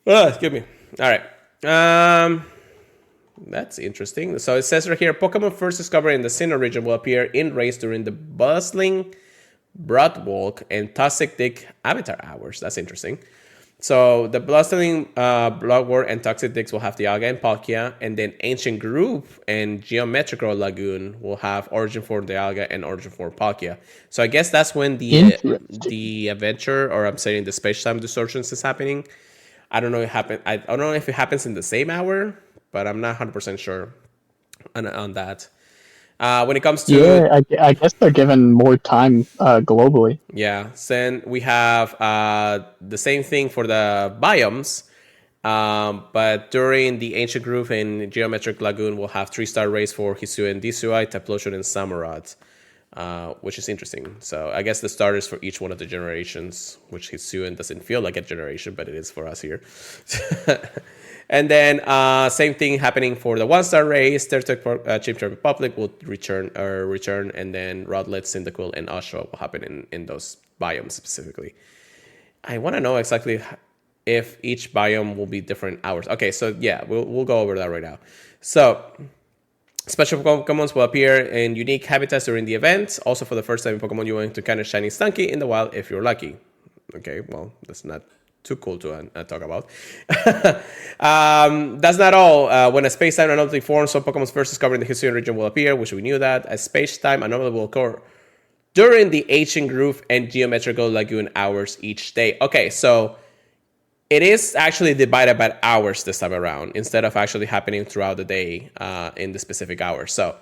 Excuse me. All right. That's interesting. So it says right here, Pokemon first discovered in the Sinnoh region will appear in race during the bustling Broadwalk and Toxic Dick avatar hours. That's interesting. So the bustling Broadwalk and Toxic Dicks will have Dialga and Palkia, and then Ancient Groove and Geometrical Lagoon will have Origin for Dialga and Origin for Palkia. So I guess that's when the adventure, or I'm saying the space-time distortions is happening. I don't know if it happens in the same hour, but I'm not 100% sure on that. When it comes to I guess they're given more time globally. Yeah, then we have the same thing for the biomes, but during the Ancient Groove and Geometric Lagoon, we'll have 3-star race for Hisui and Disui, Typhlosion and Samurott, which is interesting. So I guess the starters for each one of the generations, which Hisuian doesn't feel like a generation, but it is for us here. And then same thing happening for the 1-star race. Chimchar Republic will return, and then Rodlet, Cyndaquil, and Oshawott will happen in those biomes specifically. I want to know exactly if each biome will be different hours. Okay, so yeah, we'll go over that right now. So special Pokemons will appear in unique habitats during the event. Also, for the first time in Pokemon, you're going to encounter Shiny Stunky in the wild if you're lucky. Okay, well, that's not too cool to talk about. That's not all. When a space-time anomaly forms, some Pokemon's first discovered in the Hisuian region will appear, which we knew that. A space-time anomaly will occur during the Ancient Groove and Geometrical Lagoon hours each day. Okay, so it is actually divided by hours this time around, instead of actually happening throughout the day in the specific hours. So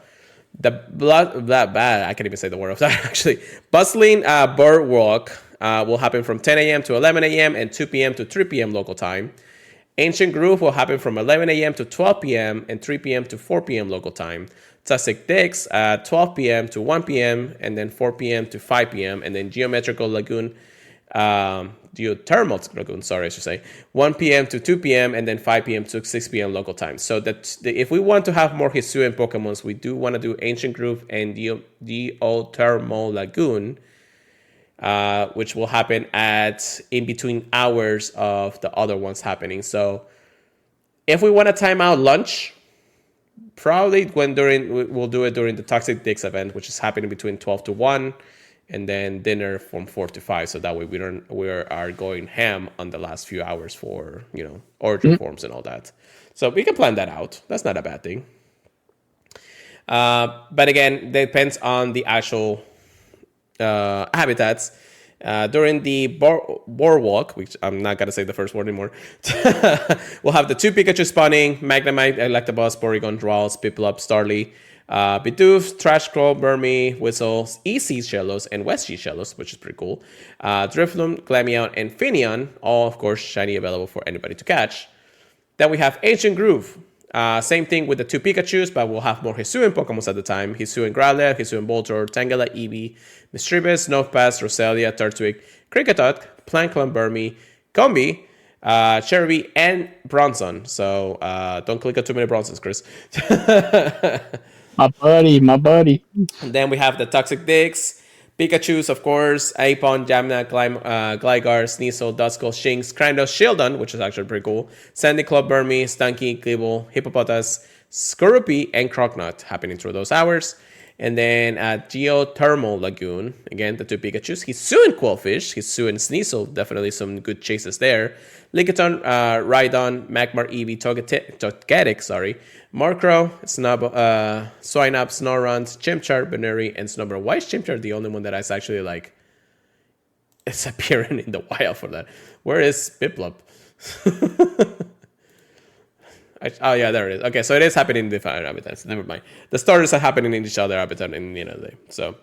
the I can't even say the word of that actually. Bustling Boardwalk will happen from 10 a.m. to 11 a.m. and 2 p.m. to 3 p.m. local time. Ancient Groove will happen from 11 a.m. to 12 p.m. and 3 p.m. to 4 p.m. local time. Toxic Dicks at 12 p.m. to 1 p.m. and then 4 p.m. to 5 p.m. and then Geometrical Lagoon, Geothermal Lagoon, sorry, I should say, 1 p.m. to 2 p.m. and then 5 p.m. to 6 p.m. local time. So that if we want to have more Hisuian Pokemons, we do want to do Ancient Groove and Geothermal Lagoon, which will happen in between hours of the other ones happening. So if we want to time out lunch, probably we'll do it during the Toxic Dicks event, which is happening between 12 to 1, and then dinner from 4 to 5. So that way we are going ham on the last few hours for origin forms and all that. So we can plan that out. That's not a bad thing. But again, it depends on the actual habitats. During the Boardwalk, which I'm not going to say the first word anymore, we'll have the 2 Pikachu spawning: Magnemite, Electabuzz, Porygon, Drawls, Piplup, Starly, Bidoof, Trash Claw, Burmy, Whistle, EC Shellos, and West G Shellos, which is pretty cool. Drifloon, Glameow, and Finneon, all of course shiny, available for anybody to catch. Then we have Ancient Groove. Same thing with the 2 Pikachus, but we'll have more Hisuian Pokemon at the time. Hisuian Growlithe, Hisuian Voltorb, Tangela, Eevee, Mischievous, Nosepass, Roselia, Turtwig, Kricketot, Planklon, Burmy, Combi, Cherubi, and Bronzong. So don't click on too many Bronzons, Chris. My buddy. And then we have the Toxic Dicks, Pikachu's, of course, Aipon, Jamna, Gligar, Sneasel, Duskull, Shinx, Crandall, Shieldon, which is actually pretty cool, Sandy Club, Burmy, Stunky, Glibble, Hippopotas, Skorupi, and Crocknut happening through those hours. And then at Geothermal Lagoon, again, the two Pikachus, Hisui and Quillfish, Hisui and Sneasel, definitely some good chases there. Lickitung, Rhydon, Magmar, Eevee, Togetic, Murkrow, Swinub, Snorunt, Chimchar, Banuri, and Snubber. Why is Chimchar the only one that is actually like it's appearing in the wild for that? Where is Piplup? Oh yeah, there it is. Okay, so it is happening in different habitats. Never mind. The starters are happening in each other habitat in the end of the day. So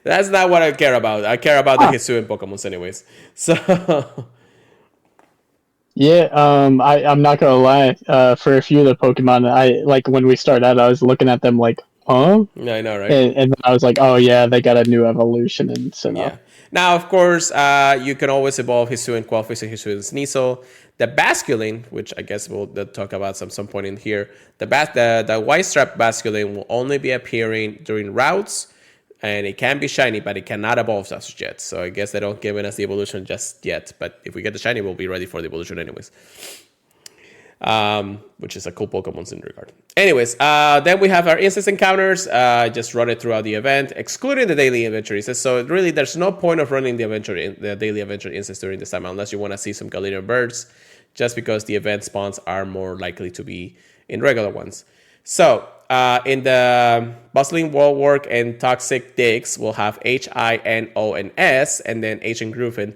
that's not what I care about. I care about the Hisuian Pokemons anyways. So Yeah, I'm not gonna lie. For a few of the Pokemon, I like when we started out, I was looking at them like, huh? yeah, I know, right? And then I was like, oh yeah, they got a new evolution in Sinnoh. Yeah. Now, of course, you can always evolve Hisuian Quillfish and Hisuian Sneasel. The Basculin, which I guess we'll talk about some point in here, the White Strap Basculin will only be appearing during routes, and it can be shiny, but it cannot evolve as of yet. So I guess they don't give us the evolution just yet. But if we get the shiny, we'll be ready for the evolution anyways. Which is a cool Pokemon in regard. Anyways, then we have our instance encounters. Just run it throughout the event, excluding the daily adventure instance. So really, there's no point of running the daily adventure instance during this time unless you want to see some Galarian birds, just because the event spawns are more likely to be in regular ones. So in the Bustling Wallwork and Toxic Dicks, we'll have H, I, N, O, and S, and then H and Groove and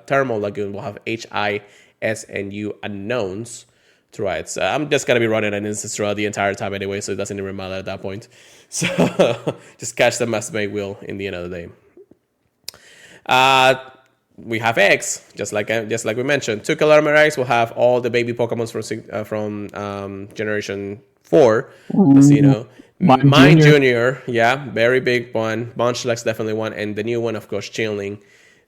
Thermal Lagoon will have H, I, S, and U unknowns. Throughout. So I'm just gonna be running an instance throughout the entire time anyway, so it doesn't even matter at that point. So just catch them as they will in the end of the day. We have eggs, just like we mentioned. 2 kilometer eggs will have all the baby Pokemons from Generation 4. As you know, Mine Junior, yeah, very big one. Munchlax definitely one, and the new one, of course, Chilling,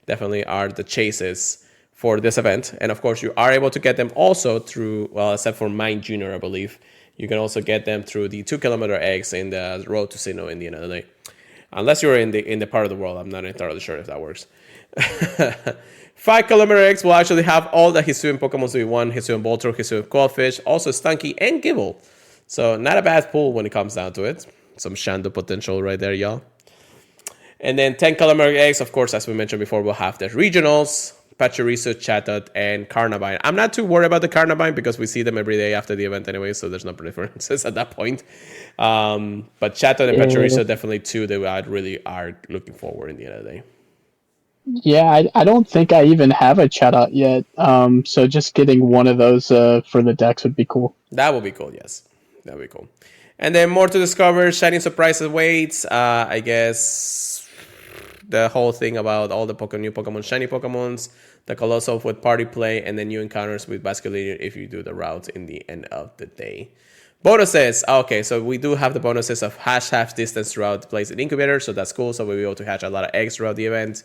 definitely are the chases for this event. And of course, you are able to get them also through, well, except for Mine Junior, I believe. You can also get them through the 2 kilometer eggs in the road to Sinnoh in the end of the day. Unless you're in the part of the world, I'm not entirely sure if that works. 5 kilometer eggs will actually have all the Hisuian Pokemon we want: Hisuian Voltorb, Hisuian Quillfish, also Stunky and Gibble. So not a bad pool when it comes down to it. Some Shando potential right there, y'all. And then 10 kilometer eggs, of course, as we mentioned before, we'll have the regionals: Pachirisu, Chatot, and Carnivine. I'm not too worried about the Carnivine because we see them every day after the event anyway, so there's no differences at that point. But Chatot and Pachirisu definitely two that I really are looking forward in the end of the day. Yeah, I don't think I even have a Chatot yet. So just getting one of those for the decks would be cool. That would be cool, yes. That would be cool. And then more to discover, Shining Surprises waits. I guess the whole thing about all the new Pokemon, shiny Pokemons, the Colossal with party play, and then new encounters with Basculin if you do the route in the end of the day. Bonuses. Okay, so we do have the bonuses of half distance throughout the place in Incubator, so that's cool. So we'll be able to hatch a lot of eggs throughout the event.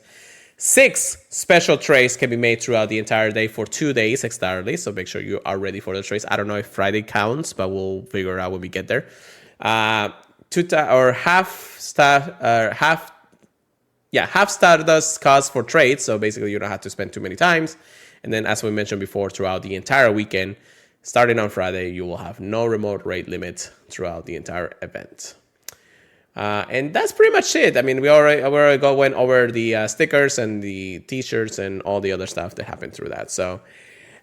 6 special trays can be made throughout the entire day for 2 days externally, so make sure you are ready for the trays. I don't know if Friday counts, but we'll figure it out when we get there. Half Stardust cost for trades, so basically you don't have to spend too many times. And then, as we mentioned before, throughout the entire weekend, starting on Friday, you will have no remote raid limit throughout the entire event. And that's pretty much it. I mean, we already went over the stickers and the t-shirts and all the other stuff that happened through that. So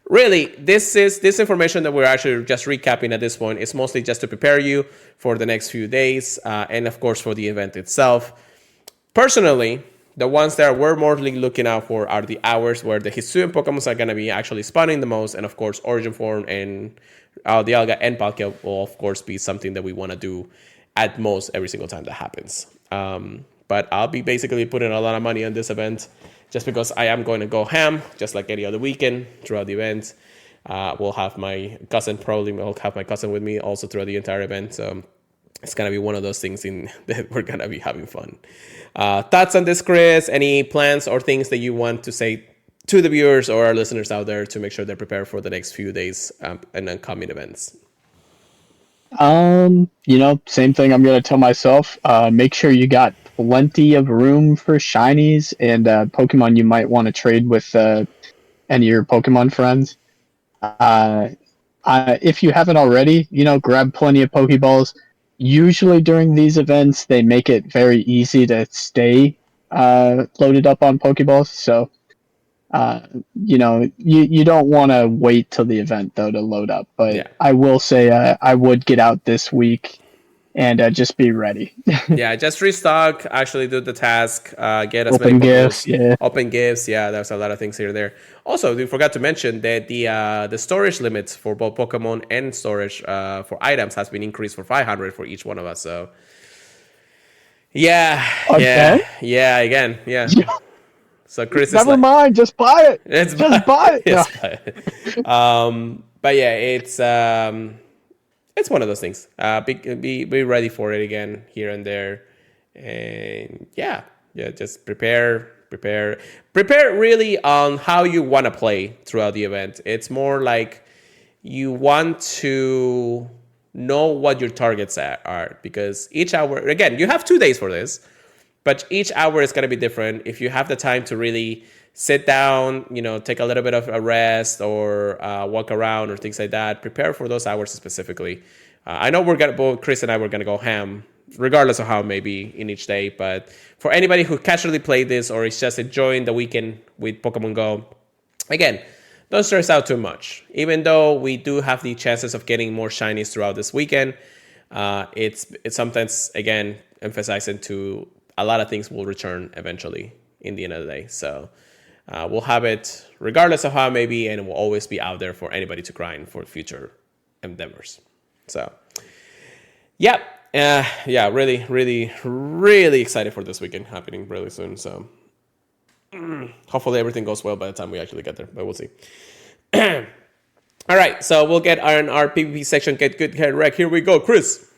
really, this information that we're actually just recapping at this point is mostly just to prepare you for the next few days and, of course, for the event itself. Personally, the ones that we're mostly looking out for are the hours where the Hisuian Pokemon are going to be actually spawning the most. And, of course, Origin Form and Dialga and Palkia will, of course, be something that we want to do at most every single time that happens. But I'll be basically putting a lot of money on this event just because I am going to go ham, just like any other weekend throughout the event. We'll have my cousin, probably will have my cousin with me also throughout the entire event. So it's going to be one of those things that we're going to be having fun. Thoughts on this, Chris? Any plans or things that you want to say to the viewers or our listeners out there to make sure they're prepared for the next few days and upcoming events? Same thing I'm gonna tell myself. Make sure you got plenty of room for shinies and Pokemon you might want to trade with any of your Pokemon friends. Uh, if you haven't already, grab plenty of Pokeballs. Usually during these events, they make it very easy to stay loaded up on Pokeballs. So, uh, you don't want to wait till the event though to load up. But Yeah. I will say I would get out this week and just be ready. Yeah, just restock, actually do the task, get as many Open gifts, Pokemons, yeah. open gifts. Yeah, there's a lot of things here and there. Also, we forgot to mention that the storage limits for both Pokemon and storage for items has been increased for 500 for each one of us. So, yeah, Again? again, yeah. So Chris is Never like, mind, just buy it. it's Just buy it. No. yes, but yeah, it's one of those things. Be ready for it again here and there, and just prepare really on how you want to play throughout the event. It's more like you want to know what your targets are, because each hour, again, you have 2 days for this, but each hour is going to be different. If you have the time to really sit down, take a little bit of a rest or walk around or things like that, prepare for those hours specifically. I know both Chris and I were gonna go ham, regardless of how it may be in each day. But for anybody who casually played this or is just enjoying the weekend with Pokemon Go, again, don't stress out too much. Even though we do have the chances of getting more shinies throughout this weekend, it's sometimes, again, emphasizing to a lot of things will return eventually in the end of the day. So we'll have it regardless of how it may be, and it will always be out there for anybody to grind for future endeavors. So, yeah, really, really, really excited for this weekend happening really soon. So, hopefully everything goes well by the time we actually get there, but we'll see. All right, so we'll get our PvP section. Get good, get wreck. Here we go, Chris.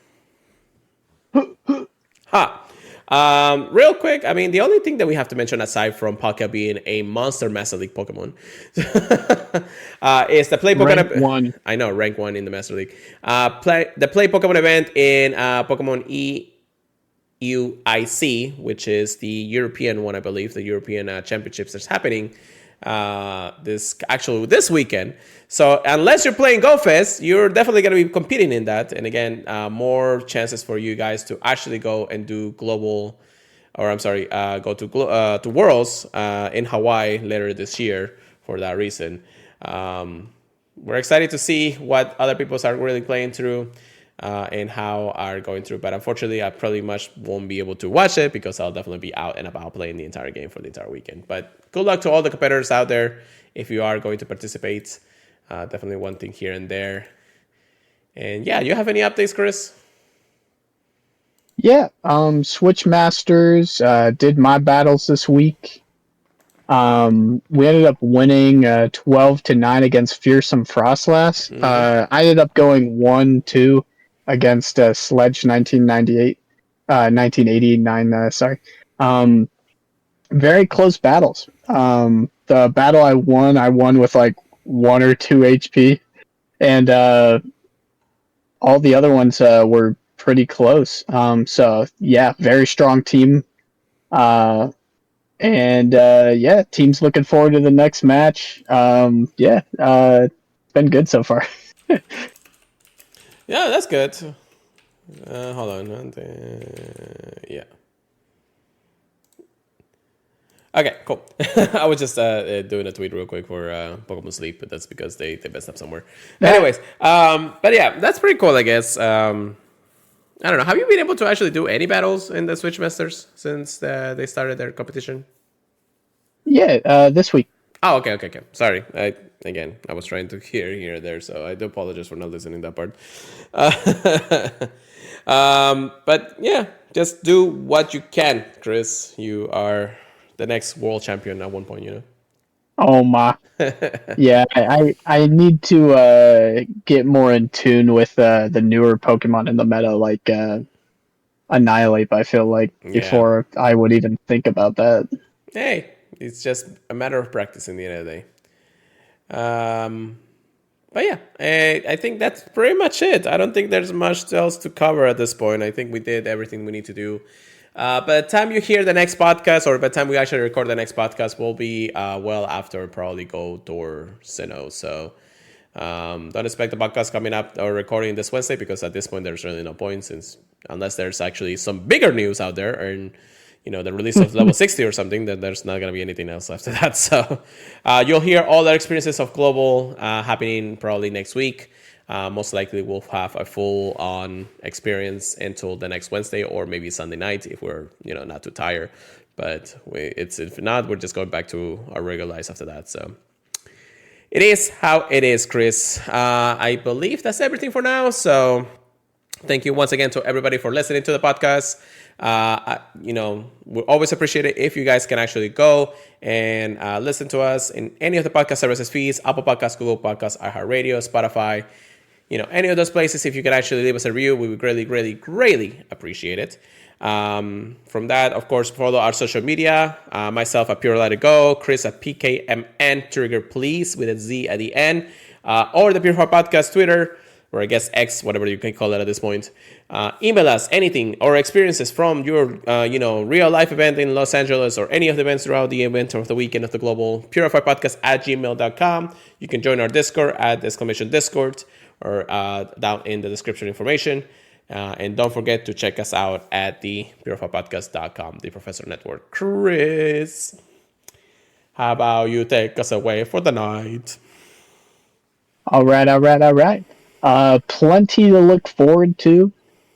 Ha. Real quick, I mean, the only thing that we have to mention aside from Paka being a monster Master League Pokemon is the Play Pokemon. Rank 1. I know, rank 1 in the Master League. The Play Pokemon event in Pokemon EUIC, which is the European one, I believe, the European Championships that's happening this weekend. So unless you're playing GoFest, you're definitely going to be competing in that. And again, more chances for you guys to actually go and do global, or I'm sorry, go to Worlds in Hawaii later this year for that reason. We're excited to see what other people are really playing through and how are going through. But unfortunately, I probably much won't be able to watch it because I'll definitely be out and about playing the entire game for the entire weekend. But good luck to all the competitors out there if you are going to participate. Definitely one thing here and there. And yeah, you have any updates, Chris? Yeah, Switch Masters did my battles this week. We ended up winning 12-9 against Fearsome Frostlass. I ended up going 1-2 against Sledge 1998, 1989. Sorry. Very close battles. The battle I won with like 1 or 2 HP, and all the other ones were pretty close. So yeah, very strong team. Team's looking forward to the next match. It's been good so far. Yeah, that's good. Hold on. Yeah. Okay, cool. I was just doing a tweet real quick for Pokemon Sleep, but that's because they messed up somewhere. Anyways, but yeah, that's pretty cool, I guess. I don't know. Have you been able to actually do any battles in the Switch Masters since they started their competition? Yeah, this week. Oh, okay. Sorry. I was trying to hear here and there, so I do apologize for not listening to that part. But yeah, just do what you can, Chris. You are the next world champion at one point, Oh my. Yeah, I need to get more in tune with the newer Pokemon in the meta, like Annihilate, I feel like, before I would even think about that. Hey, it's just a matter of practice in the end of the day. But yeah, I think that's pretty much it. I don't think there's much else to cover at this point. I think we did everything we need to do. By the time you hear the next podcast, or by the time we actually record the next podcast, will be well after probably go to Sinnoh. So don't expect the podcast coming up or recording this Wednesday, because at this point there's really no point, since unless there's actually some bigger news out there, and the release of level 60 or something, then there's not going to be anything else after that. So you'll hear all the experiences of Global happening probably next week. Most likely we'll have a full-on experience until the next Wednesday, or maybe Sunday night if we're not too tired. But if not, we're just going back to our regular lives after that. So it is how it is, Chris. I believe that's everything for now. So thank you once again to everybody for listening to the podcast. We always appreciate it if you guys can actually go and listen to us in any of the podcast services feeds: Apple Podcasts, Google Podcasts, iHeartRadio, Spotify, any of those places. If you could actually leave us a review, we would greatly, greatly, greatly appreciate it. From that, of course, follow our social media. Myself at Pure Let It Go, Chris at PKMN Trigger Please with a Z at the end, or the Purified Podcast Twitter, or I guess X, whatever you can call it at this point. Email us anything or experiences from your, real life event in Los Angeles, or any of the events throughout the event of the weekend of the Global, purifiedpodcast@gmail.com. You can join our Discord at !Discord, or down in the description information. And don't forget to check us out at the purifiedpodcast.com, the Professor Network. Chris, how about you take us away for the night? All right. Plenty to look forward to.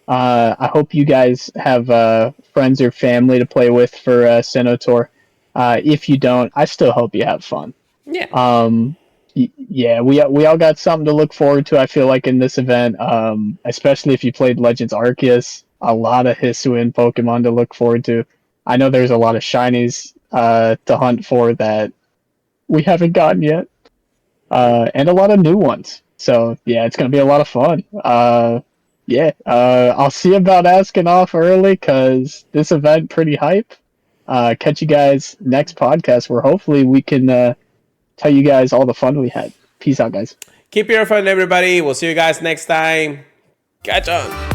I hope you guys have friends or family to play with for Sinnoh Tour. If you don't, I still hope you have fun. Yeah. Yeah, we all got something to look forward to, I feel like, in this event, especially if you played Legends Arceus. A lot of Hisuian Pokemon to look forward to. I know there's a lot of shinies to hunt for that we haven't gotten yet, and a lot of new ones. So yeah, it's gonna be a lot of fun. I'll see about asking off early because this event pretty hype. Catch you guys next podcast, where hopefully we can tell you guys all the fun we had. Peace out, guys. Keep purifying, everybody. We'll see you guys next time. Catch on.